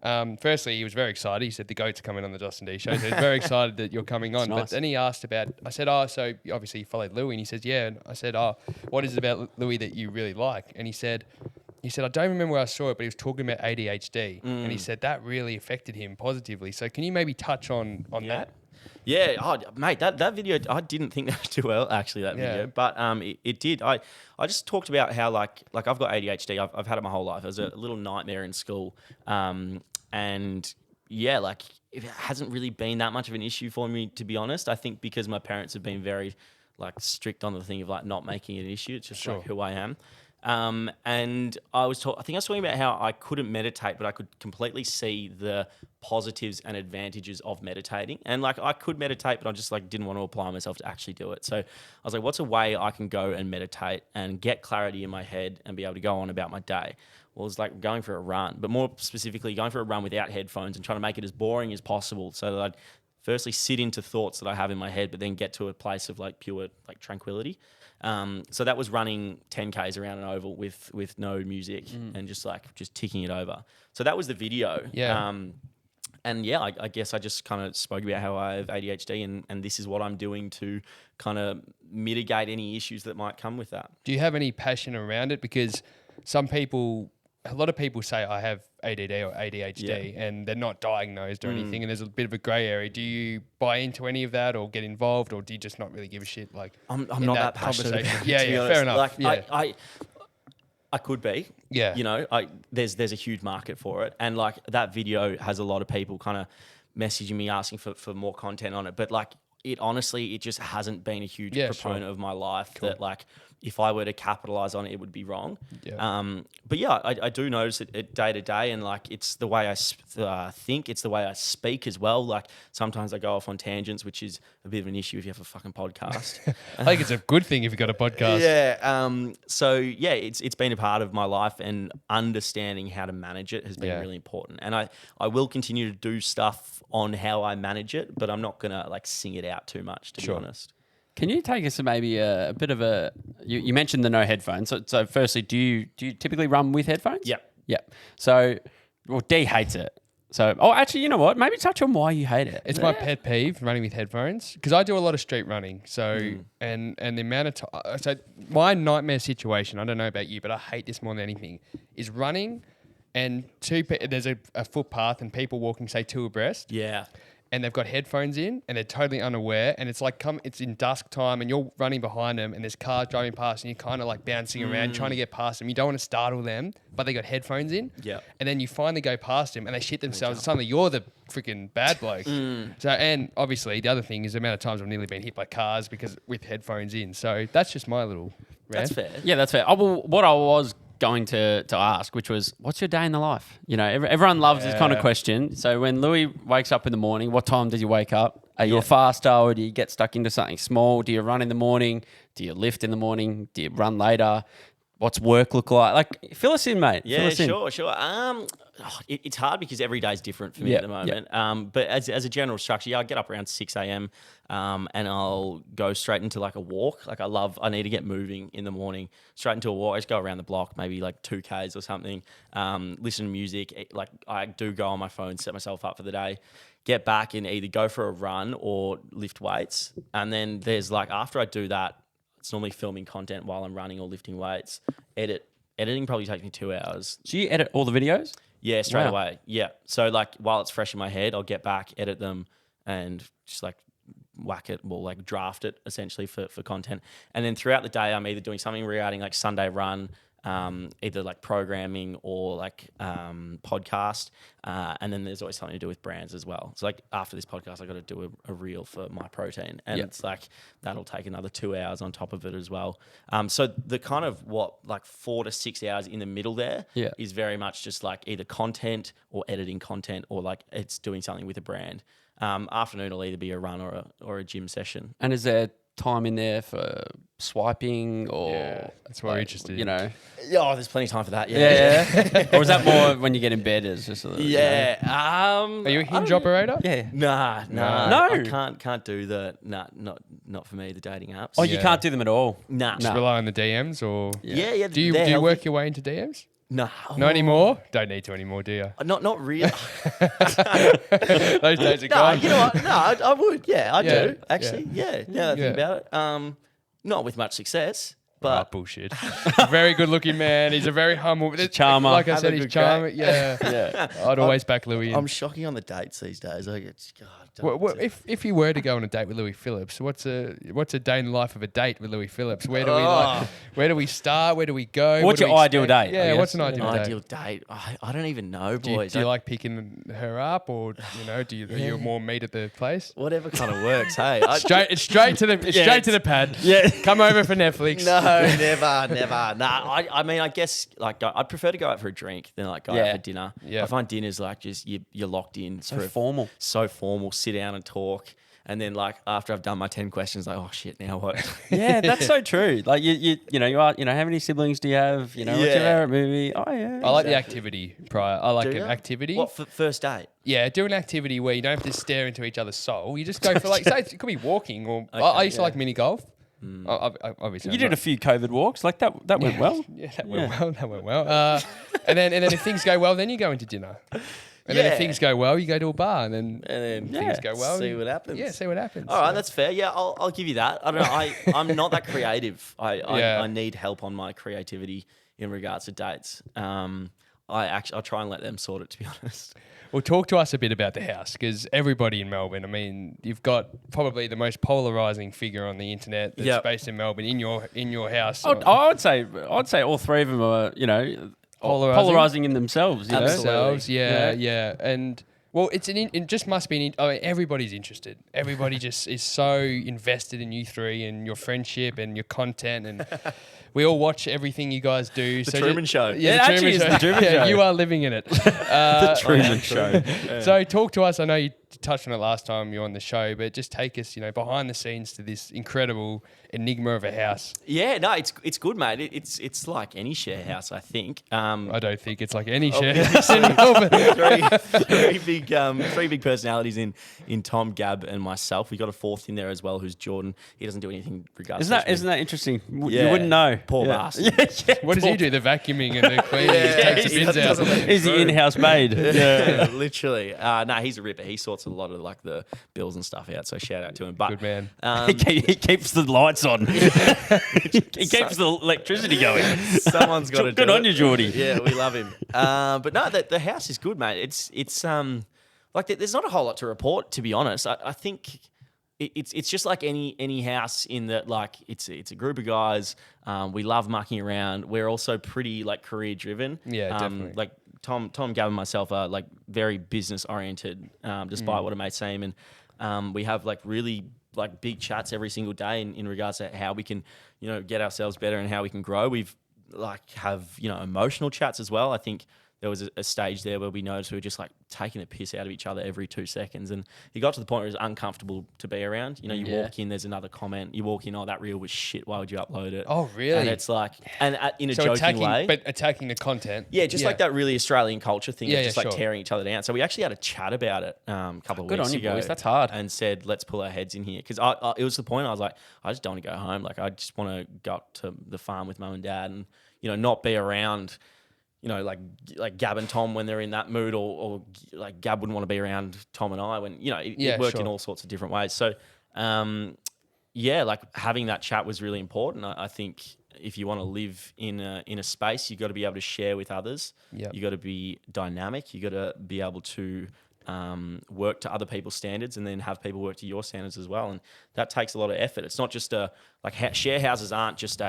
Firstly, he was very excited. He said the goats are coming on the Dustin D show. So he's very excited that you're coming on. Nice. But then he asked about, I said, so obviously you followed Louis. And he says, yeah. And I said, what is it about Louis that you really like? And he said, I don't remember where I saw it, but he was talking about ADHD. And he said that really affected him positively. So can you maybe touch on that? Yeah, mate, that video, I didn't think that too well, actually, that video. But it did. I just talked about how, like I've got ADHD. I've had it my whole life. It was a little nightmare in school. And yeah, like it hasn't really been that much of an issue for me, to be honest. I think because my parents have been very like strict on the thing of like not making it an issue. It's just like who I am. And I think I was talking about how I couldn't meditate, but I could completely see the positives and advantages of meditating. And like I could meditate, but I just like didn't want to apply myself to actually do it. So I was like, what's a way I can go and meditate and get clarity in my head and be able to go on about my day? Well, it's like going for a run, but more specifically going for a run without headphones and trying to make it as boring as possible so that I'd firstly sit into thoughts that I have in my head, but then get to a place of like pure like tranquility. So that was running 10Ks around an oval with no music and just ticking it over. So that was the video. Yeah. And yeah, I guess I just kind of spoke about how I have ADHD and this is what I'm doing to kind of mitigate any issues that might come with that. Do you have any passion around it? Because a lot of people say I have ADD or ADHD and they're not diagnosed or anything, and there's a bit of a grey area. Do you buy into any of that or get involved, or do you just not really give a shit? Like I'm not that passionate. Yeah, fair enough. Like, I could be. Yeah. You know, there's a huge market for it, and like that video has a lot of people kind of messaging me asking for more content on it, but like it just hasn't been a huge proponent of my life that like if I were to capitalize on it, it would be wrong. Yeah. But yeah, I do notice it day to day, and like it's the way I think, it's the way I speak as well. Like sometimes I go off on tangents, which is a bit of an issue if you have a fucking podcast. I think it's a good thing if you've got a podcast. Yeah. So yeah, it's been a part of my life, and understanding how to manage it has been really important. And I will continue to do stuff on how I manage it, but I'm not gonna like sing it out too much, to be honest. Can you take us to maybe a bit of a? You mentioned the no headphones. So firstly, do you typically run with headphones? Yep. Yep. So, well, D hates it. So, actually, you know what? Maybe touch on why you hate it. It's my pet peeve, running with headphones, because I do a lot of street running. So, and the amount of time. So, my nightmare situation, I don't know about you, but I hate this more than anything, is running and there's a footpath and people walking, say, two abreast. Yeah. And they've got headphones in and they're totally unaware, and it's like it's in dusk time and you're running behind them and there's cars driving past and you're kind of like bouncing around trying to get past them. You don't want to startle them, but they got headphones in. Yeah. And then you finally go past them and they shit themselves. And suddenly you're the freaking bad bloke. So, and obviously the other thing is the amount of times I've nearly been hit by cars because with headphones in. So that's just my little rant. That's fair. Yeah, that's fair. Well, what I was going to ask, which was, what's your day in the life? You know, everyone loves this kind of question. So when Louis wakes up in the morning, what time does he wake up? Are you a faster, or do you get stuck into something small? Do you run in the morning? Do you lift in the morning? Do you run later? What's work look like? Like, fill us in, mate. Yeah, sure. It's hard because every day is different for me at the moment. But as a general structure, I get up around 6 a.m. And I'll go straight into like a walk. Like I need to get moving in the morning, straight into a walk. I just go around the block, maybe like 2Ks or something, listen to music. Like I do go on my phone, set myself up for the day, get back and either go for a run or lift weights. And then there's like, after I do that, it's normally filming content while I'm running or lifting weights. Editing probably takes me 2 hours. Do you edit all the videos? Yeah, straight away. Yeah. So like while it's fresh in my head, I'll get back, edit them, and just like whack it, well, like draft it essentially for content. And then throughout the day, I'm either doing something regarding like Sunday run, either like programming or like podcast. And then there's always something to do with brands as well. So like after this podcast, I got to do a reel for my protein, and it's like that'll take another 2 hours on top of it as well. So the kind of like 4 to 6 hours in the middle there is very much just like either content or editing content, or like it's doing something with a brand. Afternoon will either be a run or a gym session. And is there time in there for swiping or that's what we're interested in. You know? Yeah, there's plenty of time for that. Yeah. Or is that more when you get in bed? It's just a little, Are you a hinge operator? Yeah. Nah. No. I can't do not for me, the dating apps. Oh, you can't do them at all. Nah. Just rely on the DMs, or Yeah. Do you work your way into DMs? No. Not anymore? Don't need to anymore, do you? Not really. Those days are No, gone. you know what? No, I would. Yeah, I Yeah, do. Actually, yeah. Now that I think about it. Not with much success, but bullshit. Very good looking man. He's a very humble charmer. Like I Have said, a he's good charmer. crack. Yeah. Yeah. I'd always back Louis. I'm shocking on the dates these days. I get, God, If you were to go on a date with Louis Phillips, what's a day in the life of a date with Louis Phillips? Where do where do we start? Where do we go? What's What do your we ideal expect? date, Yeah, I what's guess? an ideal date? ideal date. I don't even know, Do you, boys. do you like picking her up, or are you more meet at the place? Whatever kind of works. Hey, It's straight to the pad. Yeah. Come over for Netflix. No, never. Nah, I mean, I guess like I'd prefer to go out for a drink than like go out for dinner. Yeah. I find dinner's like just you're locked in. So formal. So formal. Sit down and talk. And then like after I've done my 10 questions, like, oh shit, now what? Yeah, that's so true. Like you are, how many siblings do you have? What's your favorite movie? Oh yeah. I like the activity prior. I like Do an ya? activity. What for first date? Yeah, do an activity where you don't have to stare into each other's soul. You just go for say it could be walking or I used to like mini golf. Obviously, You did a few COVID walks. Like that went well. Yeah, that went well. And then if things go well, then you go into dinner. And then if things go well, you go to a bar, and then things go well. See what happens. Yeah, see what happens. All right, that's fair. Yeah, I'll give you that. I don't know. I'm not that creative. I need help on my creativity in regards to dates. I'll try and let them sort it, to be honest. Well, talk to us a bit about the house, because everybody in Melbourne, I mean, you've got probably the most polarising figure on the internet that's based in Melbourne in your house. I'd say all three of them are, polarizing in themselves. You know? Themselves, yeah. And well, it just must be. I mean, everybody's interested. Everybody just is so invested in you three and your friendship and your content, and we all watch everything you guys do. The Truman Show. Yeah, It the actually is the Truman Show. You are living in it. The Truman Show. So talk to us. I know you touched on it last time you were on the show, but just take us, behind the scenes to this incredible enigma of a house. Yeah, no, it's good, mate. It's like any share house, I think. I don't think it's like any share house in Melbourne. three big personalities in Tom, Gab, and myself. We got a fourth in there as well, who's Jordan. He doesn't do anything regardless. Isn't that interesting? You wouldn't know. Poor bastard. What does he do? The vacuuming and the cleaning. He takes the bins out. He's the in-house maid. Yeah, literally. No, he's a ripper. He sorts a lot of like the bills and stuff out. So shout out to him. But Good man. He keeps the lights on. He keeps the electricity going. Someone's got to do it. Good on you, Geordie. Yeah, we love him. But no, the house is good, mate. It's like there's not a whole lot to report, to be honest. I think it's just like any house in that, like it's a group of guys. We love mucking around. We're also pretty like career driven. Yeah, definitely. Like Tom, Gab, and myself are like very business oriented, despite what it may seem, and we have like really like big chats every single day in regards to how we can, get ourselves better and how we can grow. We've like have, emotional chats as well. I think there was a stage there where we noticed we were just like taking the piss out of each other every 2 seconds. And it got to the point where it was uncomfortable to be around. You walk in, there's another comment. You walk in, oh, that reel was shit. Why would you upload it? Oh, really? And it's like, in a so joking way. But attacking the content. Yeah, just like that really Australian culture thing of just like sure. tearing each other down. So we actually had a chat about it a couple of Good weeks on you, ago. boys. That's hard. And said, let's pull our heads in here. Because it was the point I was like, I just don't want to go home. Like, I just want to go up to the farm with mum and dad and, not be around, like Gab and Tom when they're in that mood, or like Gab wouldn't want to be around Tom and I when, it worked in all sorts of different ways. So, like having that chat was really important. I think if you want to live in a space, you got to be able to share with others. Yep. You got to be dynamic. You got to be able to work to other people's standards and then have people work to your standards as well. And that takes a lot of effort. It's not just share houses aren't just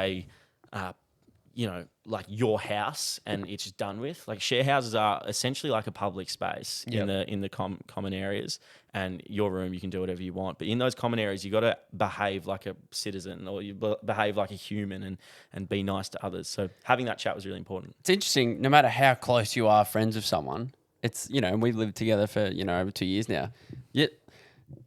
like your house and it's just done with. Like share houses are essentially like a public space in the common areas, and your room, you can do whatever you want. But in those common areas, you got to behave like a citizen, or you behave like a human and be nice to others. So having that chat was really important. It's interesting, no matter how close you are friends with someone, it's, and we've lived together for, over 2 years now, yet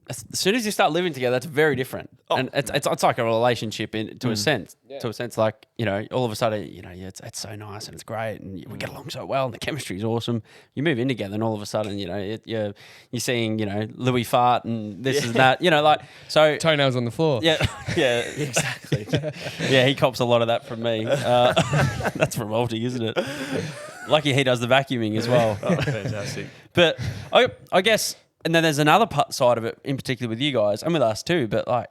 as soon as you start living together, it's very different. And it's like a relationship to a sense. Yeah. To a sense, like, you know, all of a sudden, you know, it's so nice and it's great and we get along so well and the chemistry is awesome. You move in together and all of a sudden, you know, you're seeing, you know, Louis fart and this and that, you know, like, so. Toenails on the floor. Yeah, yeah, exactly. Yeah, he cops a lot of that from me. That's revolting, isn't it? Lucky he does the vacuuming as well. Oh, fantastic. But I guess, and then there's another side of it, in particular with you guys and with us too. But like,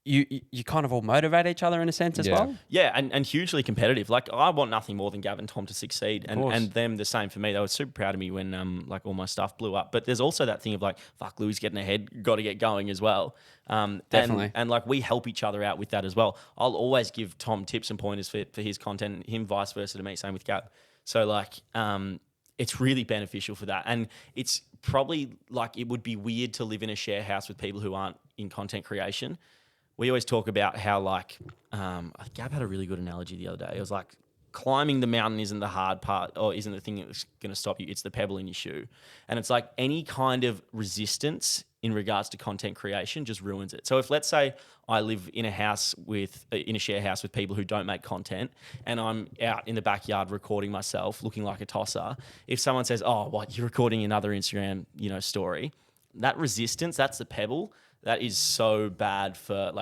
you kind of all motivate each other in a sense as well. Yeah, and hugely competitive. Like, I want nothing more than Gav and Tom to succeed, and them the same for me. They were super proud of me when like all my stuff blew up. But there's also that thing of like, fuck, Louis getting ahead, got to get going as well. Definitely. And like, we help each other out with that as well. I'll always give Tom tips and pointers for his content, him vice versa to me. Same with Gab. So like, it's really beneficial for that. And it's probably like, it would be weird to live in a share house with people who aren't in content creation. We always talk about how like, Gab had a really good analogy the other day. It was like, climbing the mountain isn't the hard part or isn't the thing that's going to stop you. It's the pebble in your shoe. And it's like any kind of resistance in regards to content creation just ruins it. So if, let's say, I live in a house in a share house with people who don't make content and I'm out in the backyard recording myself looking like a tosser, if someone says, oh, what, you're recording another Instagram, you know, story, that resistance, that's the pebble. That is so bad for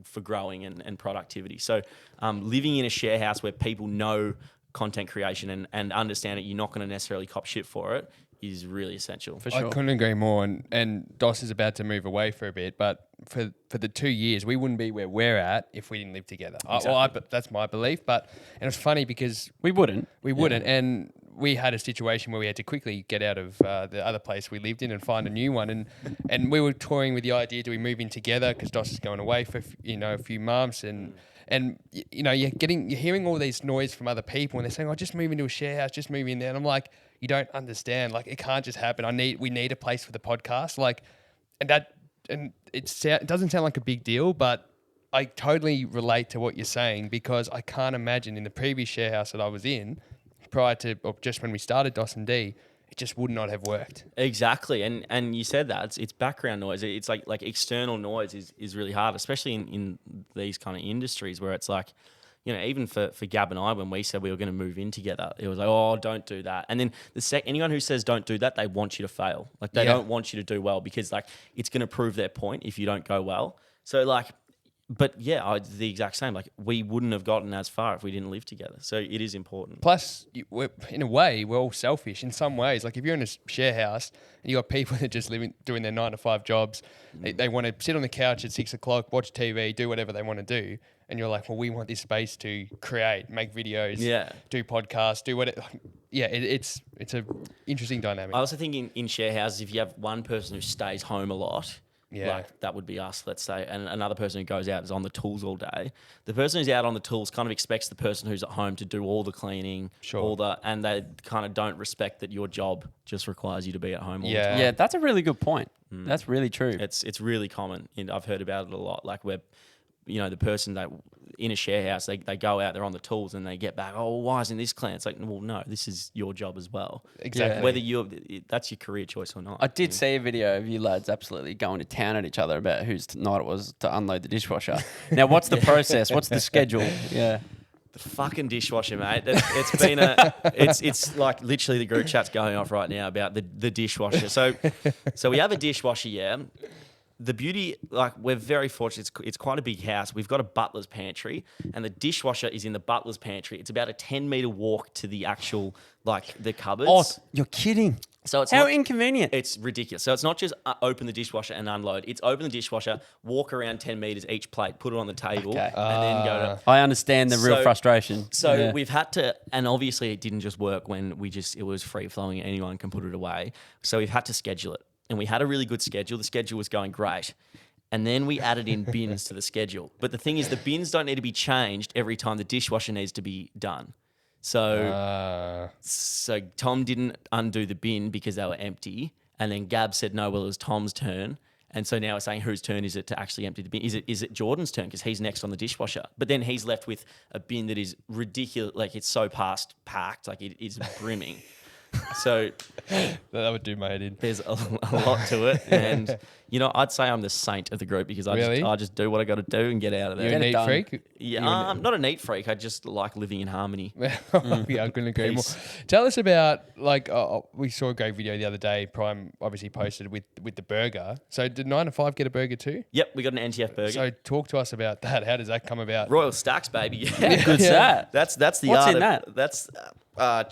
for growing and productivity. So living in a share house where people know content creation and understand it, you're not going to necessarily cop shit for it, is really essential. For sure. I couldn't agree more. And Dos is about to move away for a bit, but for the 2 years, we wouldn't be where we're at if we didn't live together. Exactly. That's my belief. And it's funny because We wouldn't. and we had a situation where we had to quickly get out of the other place we lived in and find a new one. And we were toying with the idea, do we move in together? Because Dos is going away for a few months and you know, you're hearing all these noise from other people and they're saying, oh, just move into a share house, just move in there. And I'm like, you don't understand. Like, it can't just happen. We need a place for the podcast. Like, and it doesn't sound like a big deal, but I totally relate to what you're saying because I can't imagine in the previous share house that I was in prior to, or just when we started DOS and D, it just would not have worked. Exactly. And you said that it's background noise. It's like external noise is really hard, especially in these kind of industries where it's like, you know, even for Gab and I, when we said we were going to move in together, it was like, oh, don't do that. And then anyone who says don't do that, they want you to fail. Like, they don't want you to do well because like it's going to prove their point if you don't go well. So like, but yeah, the exact same. Like, we wouldn't have gotten as far if we didn't live together. So it is important. Plus, in a way, we're all selfish in some ways. Like, if you're in a share house and you got people that just doing their 9 to 5 jobs, they want to sit on the couch at 6 o'clock, watch TV, do whatever they want to do. And you're like, well, we want this space to create, make videos, do podcasts, do whatever. Yeah, it's a interesting dynamic. I also think in share houses, if you have one person who stays home a lot, like that would be us, let's say, and another person who goes out is on the tools all day. The person who's out on the tools kind of expects the person who's at home to do all the cleaning, and they kind of don't respect that your job just requires you to be at home all the time. Yeah, that's a really good point. That's really true. It's really common. I've heard about it a lot. Like, where, you know, the person that in a share house, they go out, they're on the tools, and they get back, oh, why isn't this clean? It's like, well, no, this is your job as well. Exactly. Whether that's your career choice or not. I did see a video of you lads absolutely going to town at each other about whose night it was to unload the dishwasher. Now, what's the process? What's the schedule? Yeah. The fucking dishwasher, mate. It's been it's like literally the group chat's going off right now about the dishwasher. So we have a dishwasher, yeah. The beauty, like, we're very fortunate. It's quite a big house. We've got a butler's pantry, and the dishwasher is in the butler's pantry. It's about a 10-meter walk to the actual, like, the cupboards. Oh, you're kidding. So it's how inconvenient. It's ridiculous. So it's not just open the dishwasher and unload. It's open the dishwasher, walk around 10 meters each plate, put it on the table, and then go to... I understand the real frustration. So we've had to... And obviously it didn't just work when it was free-flowing and anyone can put it away. So we've had to schedule it. And we had a really good schedule. The schedule was going great. And then we added in bins to the schedule. But the thing is, the bins don't need to be changed every time the dishwasher needs to be done. So Tom didn't undo the bin because they were empty. And then Gab said, no, well, it was Tom's turn. And so now we're saying, whose turn is it to actually empty the bin? Is it Jordan's turn? Because he's next on the dishwasher. But then he's left with a bin that is ridiculous. Like, it's so past packed. Like, it is brimming. So That would do my head in. there's a lot to it. And, I'd say I'm the saint of the group because Really? I just do what I got to do and get out of there. You're a Get it neat done. freak? Yeah, I'm not a neat freak. I just like living in harmony. Yeah, I couldn't agree more. Peace. Tell us about, we saw a great video the other day. Prime obviously posted with the burger. So did 9to5 get a burger too? Yep, we got an NTF burger. So talk to us about that. How does that come about? Royal Stacks, baby. How good's that? That's the What's art in of, that? That's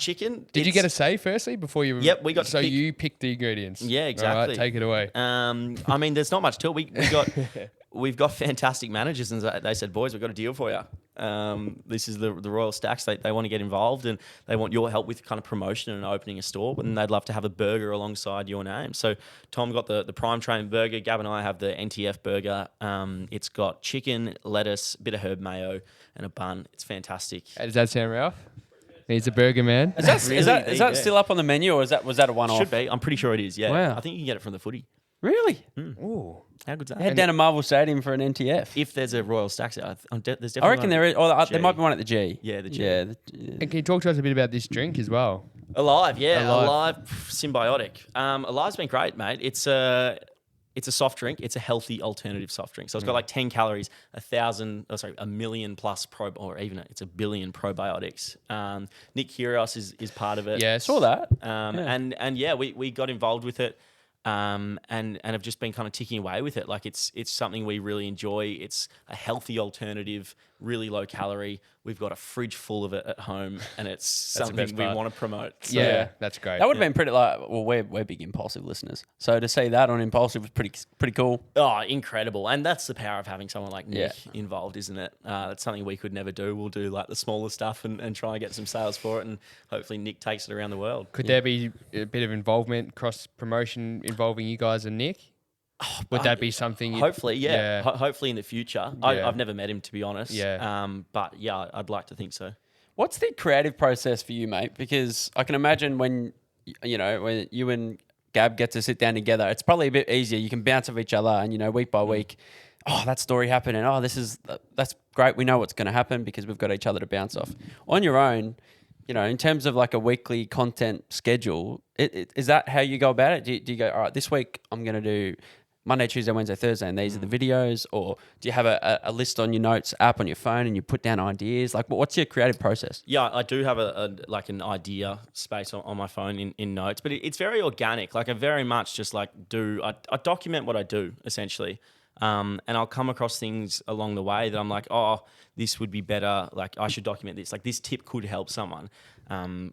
chicken. Did you get a say firstly before you? Yep, we got to So pick- you picked the ingredients. Yeah, All exactly. right, take it away. There's not much to it. We've got fantastic managers, and they said, boys, we've got a deal for you. This is the Royal Stacks. They want to get involved, and they want your help with kind of promotion and opening a store, and they'd love to have a burger alongside your name. So Tom got the Prime Train burger. Gab and I have the NTF burger. It's got chicken, lettuce, bit of herb mayo, and a bun. It's fantastic. Hey, does that sound Ralph? He's a burger man. Is that, Really? is that, There is you that go. still up on the menu, or was that a one-off? Should be. I'm pretty sure it is. Yeah. Wow. I think you can get it from the footy. Really? Ooh. How good's that? Head down to Marvel Stadium for an NTF. If there's a Royal Stacks, there's definitely. I reckon there is. Or G. there might be one at the G. Yeah, the G. Yeah. And can you talk to us a bit about this drink as well? Alive, yeah, Alive. symbiotic. Alive's been great, mate. It's a soft drink. It's a healthy alternative soft drink. So it's got like 10 calories, 1 million plus it's 1 billion probiotics. Nick Kyrgios is part of it. Yeah, Saw that. And we got involved with it. And have just been kind of ticking away with it. Like it's something we really enjoy. It's a healthy alternative, really low calorie. We've got a fridge full of it at home, and it's the something best we part. want to promote. So, Yeah, that's great. That would have been pretty we're big Impulsive listeners. So to see that on Impulsive was pretty cool. Oh, incredible. And that's the power of having someone like Nick Yeah. involved, isn't it? That's something we could never do. We'll do like the smaller stuff and try and get some sales for it. And hopefully Nick takes it around the world. Could there be a bit of involvement, cross promotion involving you guys and Nick? Would that be something? Hopefully, yeah. Hopefully in the future. Yeah. I've never met him, to be honest. Yeah. But yeah, I'd like to think so. What's the creative process for you, mate? Because I can imagine when you and Gab get to sit down together, it's probably a bit easier. You can bounce off each other, and week by week, oh, that story happened, and that's great. We know what's going to happen because we've got each other to bounce off. On your own, in terms of like a weekly content schedule, is that how you go about it? Do you go, all right, this week I'm going to do Monday, Tuesday, Wednesday, Thursday, and these are the videos? Or do you have a list on your notes app on your phone and you put down ideas? Like, what's your creative process? Yeah, I do have an idea space on my phone in notes, but it's very organic. Like I very much just I document what I do essentially. And I'll come across things along the way that I'm like, oh, this would be better. Like I should document this. Like this tip could help someone.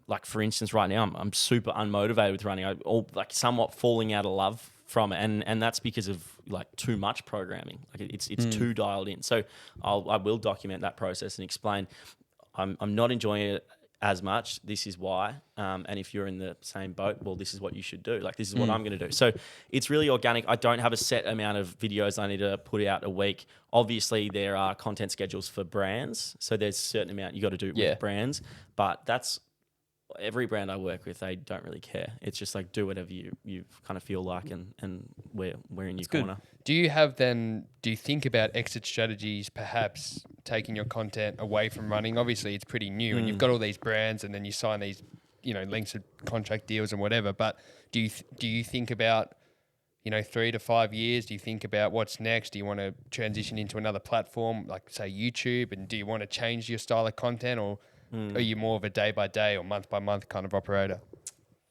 Like for instance, right now I'm super unmotivated with running. I'm somewhat falling out of love from it, and that's because of like too much programming. Like it's too dialed in. So I will document that process and explain. I'm not enjoying it as much. This is why. And if you're in the same boat, well, this is what you should do. Like this is what I'm going to do. So it's really organic. I don't have a set amount of videos I need to put out a week. Obviously, there are content schedules for brands. So there's a certain amount you got to do with brands. But that's every brand I work with, they don't really care. It's just like do whatever you kind of feel like, and we're in your corner. Do you think about exit strategies, perhaps taking your content away from running? Obviously, it's pretty new, and you've got all these brands, and then you sign these, lengths of contract deals and whatever. But do you think about, 3 to 5 years? Do you think about what's next? Do you want to transition into another platform, like say YouTube? And do you want to change your style of content, or are you more of a day by day or month by month kind of operator?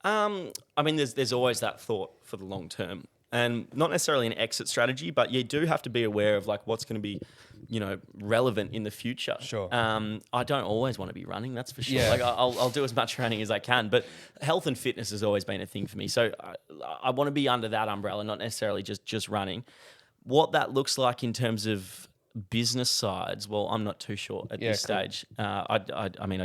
There's always that thought for the long term, and not necessarily an exit strategy, but you do have to be aware of like what's going to be, relevant in the future. Sure. I don't always want to be running, that's for sure. Yeah. Like I'll do as much running as I can, but health and fitness has always been a thing for me. So I want to be under that umbrella, not necessarily just running. What that looks like in terms of business sides, well, I'm not too sure at this stage. I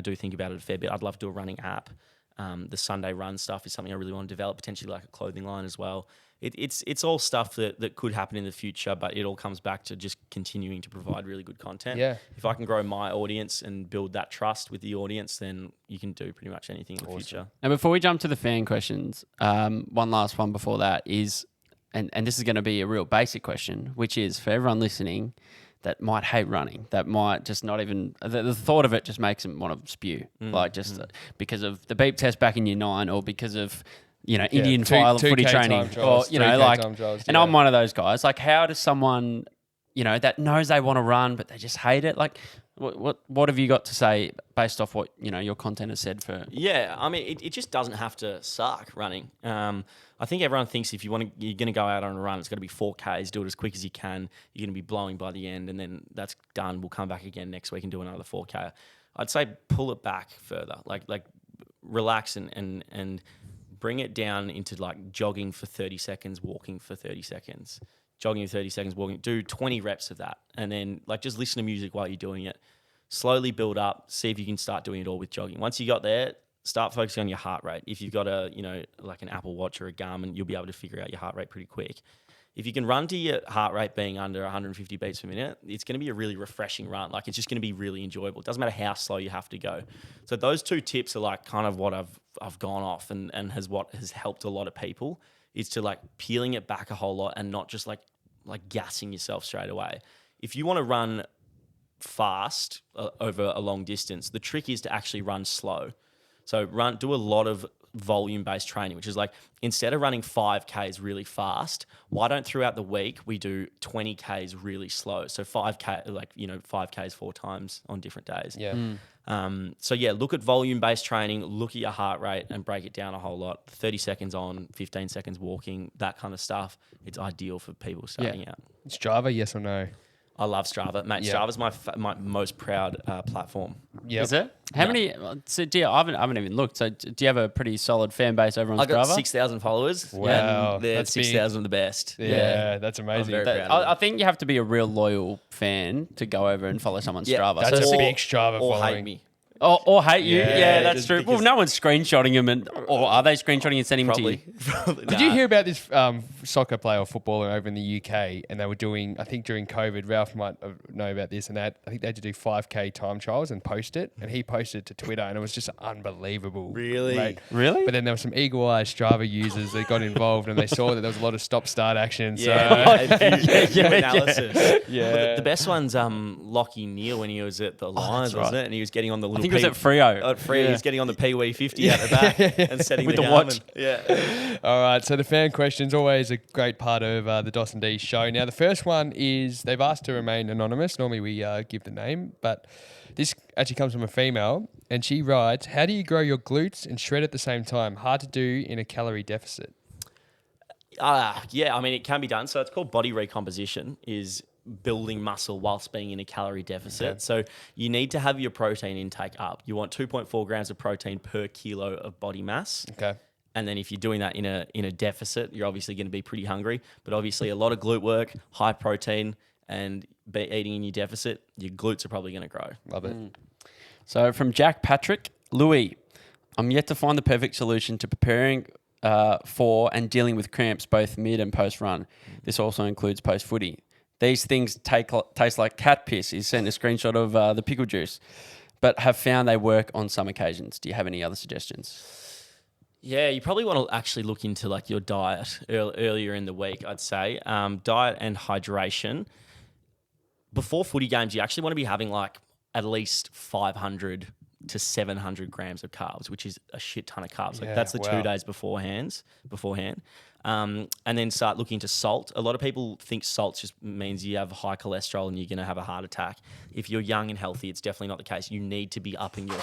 do think about it a fair bit. I'd love to do a running app. The Sunday run stuff is something I really want to develop, potentially like a clothing line as well. It's all stuff that could happen in the future, but it all comes back to just continuing to provide really good content. Yeah. If I can grow my audience and build that trust with the audience, then you can do pretty much anything in the future. Now, before we jump to the fan questions, one last one before that is, and this is going to be a real basic question, which is for everyone listening, that might hate running, that might just not even the thought of it just makes them want to spew, because of the beep test back in year 9, or because of Indian file of footy training, or and I'm one of those guys. Like, how does someone that knows they want to run but they just hate it? Like, what have you got to say based off what your content has said for? Yeah, I mean, it just doesn't have to suck running. I think everyone thinks if you're going to go out on a run, it's got to be 4Ks. Do it as quick as you can. You're going to be blowing by the end, and then that's done. We'll come back again next week and do another 4K. I'd say pull it back further, like relax and bring it down into like jogging for 30 seconds, walking for 30 seconds, jogging for 30 seconds, walking. Do 20 reps of that, and then like just listen to music while you're doing it. Slowly build up. See if you can start doing it all with jogging. Once you got there, start focusing on your heart rate. If you've got like an Apple Watch or a Garmin, you'll be able to figure out your heart rate pretty quick. If you can run to your heart rate being under 150 beats per minute, it's going to be a really refreshing run. Like, it's just going to be really enjoyable. It doesn't matter how slow you have to go. So those 2 tips are like kind of what I've gone off and what has helped a lot of people, is to like peeling it back a whole lot and not just like gassing yourself straight away. If you want to run fast over a long distance, the trick is to actually run slow. So do a lot of volume-based training, which is like, instead of running 5Ks really fast, why don't throughout the week we do 20Ks really slow? So 5Ks 4 times on different days. Yeah. Look at volume-based training, look at your heart rate and break it down a whole lot. 30 seconds on, 15 seconds walking, that kind of stuff. It's ideal for people starting out. Strava, yes or no? I love Strava, mate. Yep. Strava's my most proud platform. Yeah. Is it? How many? So I haven't even looked. So do you have a pretty solid fan base over on Strava? I got 6,000 followers. Wow, and they're 6,000 of the best. Yeah, that's amazing. I'm very proud of I think you have to be a real loyal fan to go over and follow someone's Yeah, Strava. That's So a big Strava or following. hate me. or hate you. Yeah, Yeah, that's just true. Well, because- no one's screenshotting them, or are they screenshotting and sending them to you? Probably. Did you hear about this soccer player or footballer over in the UK? And they were doing, I think during COVID, Ralph might know about this, and I think they had to do 5K time trials and post it. And he posted it to Twitter, and it was just unbelievable. Really? Mate. Really? But then there were some eagle-eyed Strava users that got involved, and they saw that there was a lot of stop-start action. So Analysis. Yeah. The best one's Lockie Neal when he was at the Lions, right. wasn't it? And he was getting on the little. I think it was at Freo. Freo, he was getting on the Pee-wee 50 at the back and setting With the the Garmin. watch. Yeah. All right, so the fan questions, always a great part of the Dos and D show. Now, the first one is they've asked to remain anonymous. Normally we give the name, but this actually comes from a female, and she writes, how do you grow your glutes and shred at the same time? Hard to do in a calorie deficit. Yeah, I mean, it can be done. So it's called body recomposition, is building muscle whilst being in a calorie deficit. Okay. So you need to have your protein intake up. You want 2.4 grams of protein per kilo of body mass. Okay. And then if you're doing that in a deficit, you're obviously going to be pretty hungry. But obviously a lot of glute work, high protein, and eating in your deficit, your glutes are probably going to grow. Love it. So from Jack Patrick, Louis, I'm yet to find the perfect solution to preparing for and dealing with cramps both mid and post run. This also includes post footy. These things taste like cat piss. He sent a screenshot of the pickle juice, but have found they work on some occasions. Do you have any other suggestions? Yeah, you probably want to actually look into like your diet earlier in the week, I'd say. Diet and hydration. Before footy games, you actually want to be having like at least 500 to 700 grams of carbs, which is a shit ton of carbs. Yeah, Like that's the wow. 2 days beforehand. And then start looking into salt. A lot of people think salt just means you have high cholesterol and you're going to have a heart attack. If you're young and healthy, it's definitely not the case. You need to be upping your...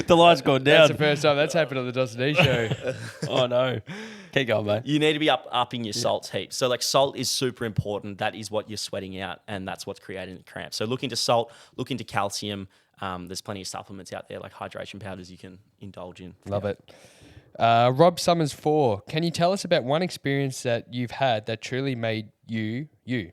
The light's gone That's down. the first time that's happened on the Dos and D show. Oh, no. Keep going, mate. You need to be upping your salts heaps. So like salt is super important. That is what you're sweating out, and that's what's creating the cramps. So look into salt, look into calcium. There's plenty of supplements out there like hydration powders you can indulge in. Love it. Rob Summers 4, can you tell us about one experience that you've had that truly made you, you?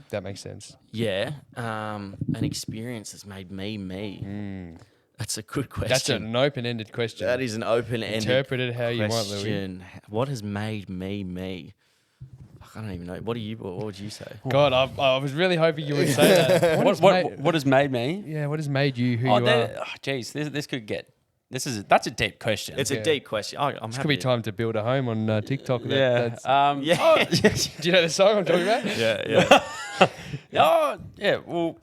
That makes sense. Yeah, an experience that's made me. That's a good question. That's an open-ended question. That is an open-ended Interpret it how you want, Louis. question. What has made me me? I don't even know. What would you say? God, I was really hoping you would say that. What has made me? Yeah, what has made you who Oh, you are? geez, this could get That's a deep question. It's a deep question. I'm This happy could be to- time to build a home on TikTok. yeah. Yeah. Do you know the song I'm talking about? yeah. Oh, yeah. Well,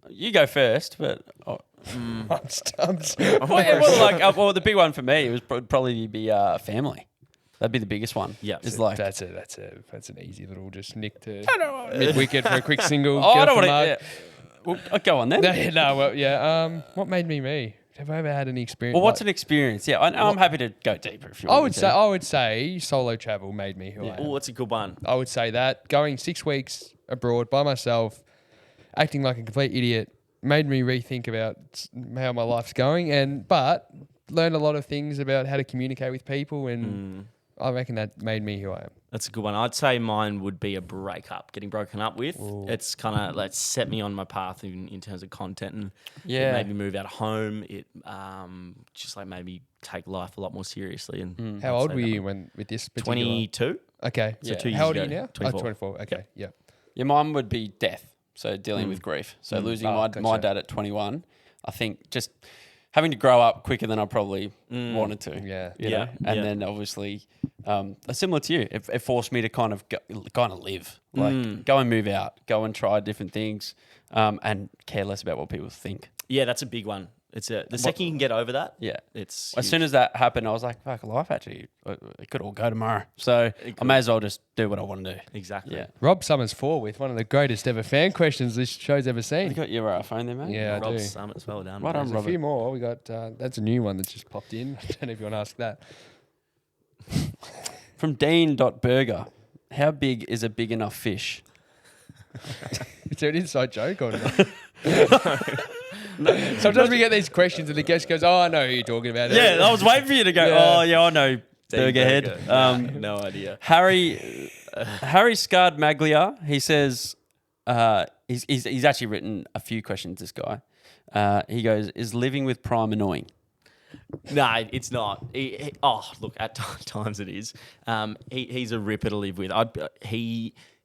you go first, but I'm stumped. well, the big one for me would probably be family. That'd be the biggest one. Yeah. It's like That's an easy little just nick to mid wicket for a quick single. oh, get I don't off want the mark. to. Well, go on then. What made me me? Have I ever had any experience? Well, what's an experience? Yeah, I'm happy to go deeper if you I want. would say solo travel made me who I am. Oh, that's a good one. I would say that going 6 weeks abroad by myself, acting like a complete idiot, made me rethink about how my life's going, but learned a lot of things about how to communicate with people, and I reckon that made me who I am. That's a good one. I'd say mine would be a breakup, getting broken up with. Ooh. It's kind of like set me on my path in terms of content, and Yeah. it made me move out of home. It just like made me take life a lot more seriously. And How I'd old say were that you one. with this particular? 22. Okay. So 2 years How old are you ago. now? 24. 24. Okay. Yeah. Yeah, mine would be death. So dealing with grief. So losing my gotcha. dad at 21. I think just having to grow up quicker than I probably wanted to. Yeah. you Yeah, know? And yeah. then obviously, similar to you, it forced me to kind of live, like go and move out, go and try different things, and care less about what people think. Yeah, that's a big one. The second you can get over that, Yeah. it's As huge. soon as that happened, I was like, fuck, life actually, it could all go tomorrow. So I may as well just do what I want to do. Exactly. Yeah. Rob Summers 4 with one of the greatest ever fan questions this show's ever You seen. got your phone there, mate? Yeah, I Rob do. Summits, well done. Well done, There's a Robert. few more. We got that's a new one that just popped in. I don't know if you want to ask that. From Dean.Burger, how big is a big enough fish? Is there an inside joke or not? Sometimes we get these questions and the guest goes, "Oh, I know who you're talking about." Yeah, I was waiting for you to go, Yeah. oh, yeah, I know Burger Head. Nah, no idea. Harry Scard Maglia, he says, he's actually written a few questions, this guy. He goes, is living with Prime annoying? No, it's not. Look, at times it is. He's a ripper to live with.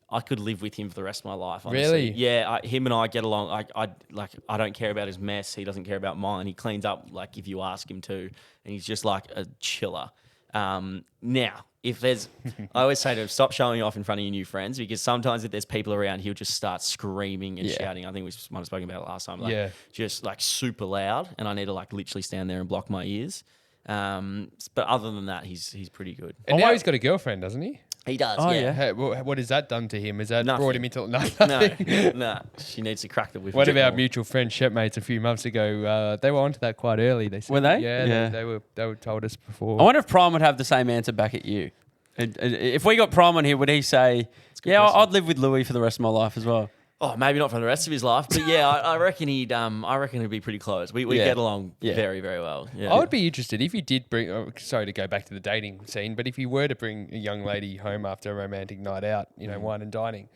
I could live with him for the rest of my life. Honestly. Really? Yeah, him and I get along. I don't care about his mess. He doesn't care about mine. He cleans up like if you ask him to, and he's just like a chiller. Now, if there's, I always say to him, stop showing off in front of your new friends, because sometimes if there's people around, he'll just start screaming and shouting. I think we might have spoken about it last time. Like, just like super loud, and I need to like literally stand there and block my ears. But other than that, he's pretty good. And now he's got a girlfriend, doesn't he? He does. Oh, yeah. yeah. Hey, what has that done to him? Has that Nothing. brought him into nothing? No. She needs to crack the whip. One a of bit our more. mutual friends, shipmates, a few months ago, they were onto that quite early. They said, Were they? Yeah, Yeah. They were told us before. I wonder if Prime would have the same answer back at you. If we got Prime on here, would he say, yeah, question. I'd live with Louis for the rest of my life as well? Oh, maybe not for the rest of his life, but yeah, I reckon he'd be pretty close. We Yeah. get along Yeah. very, very well. Yeah. I would be interested if you did bring. Sorry to go back to the dating scene, but if you were to bring a young lady home after a romantic night out, wine and dining,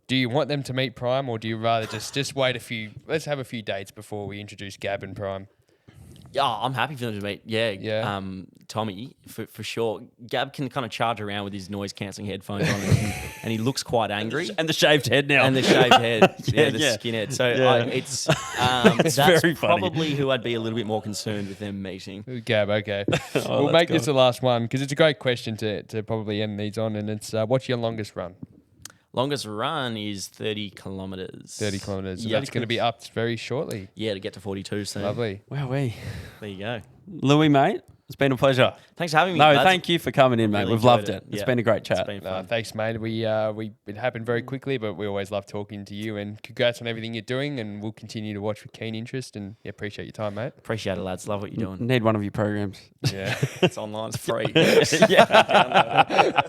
do you want them to meet Prime, or do you rather just wait a few? Let's have a few dates before we introduce Gab and Prime. Yeah, I'm happy for them to meet. Yeah. Yeah. Tommy, for sure. Gab can kind of charge around with his noise cancelling headphones on, and he looks quite angry. And the shaved head now. And the shaved head, the yeah. skinhead. So Yeah. it's It's that's very funny. probably who I'd be a little bit more concerned with them meeting. Gab, okay. We'll that's make this cool. the last one because it's a great question to probably end these on, and it's what's your longest run? Longest run is 30 kilometres. 30 kilometres. So Yeah. that's going to be up very shortly. Yeah, to get to 42 soon. Lovely. Wowee. There you go. Louis, mate, it's been a pleasure. Thanks for having me. No, lads. thank you for coming in, mate. Really We've enjoyed loved it. it. It's Yeah. been a great chat. It's been fun. Thanks, mate. It happened very quickly, but we always love talking to you. And congrats on everything you're doing, and we'll continue to watch with keen interest. And appreciate your time, mate. Appreciate it, lads. Love what you're doing. Need one of your programs. Yeah. It's online. It's free. Yeah.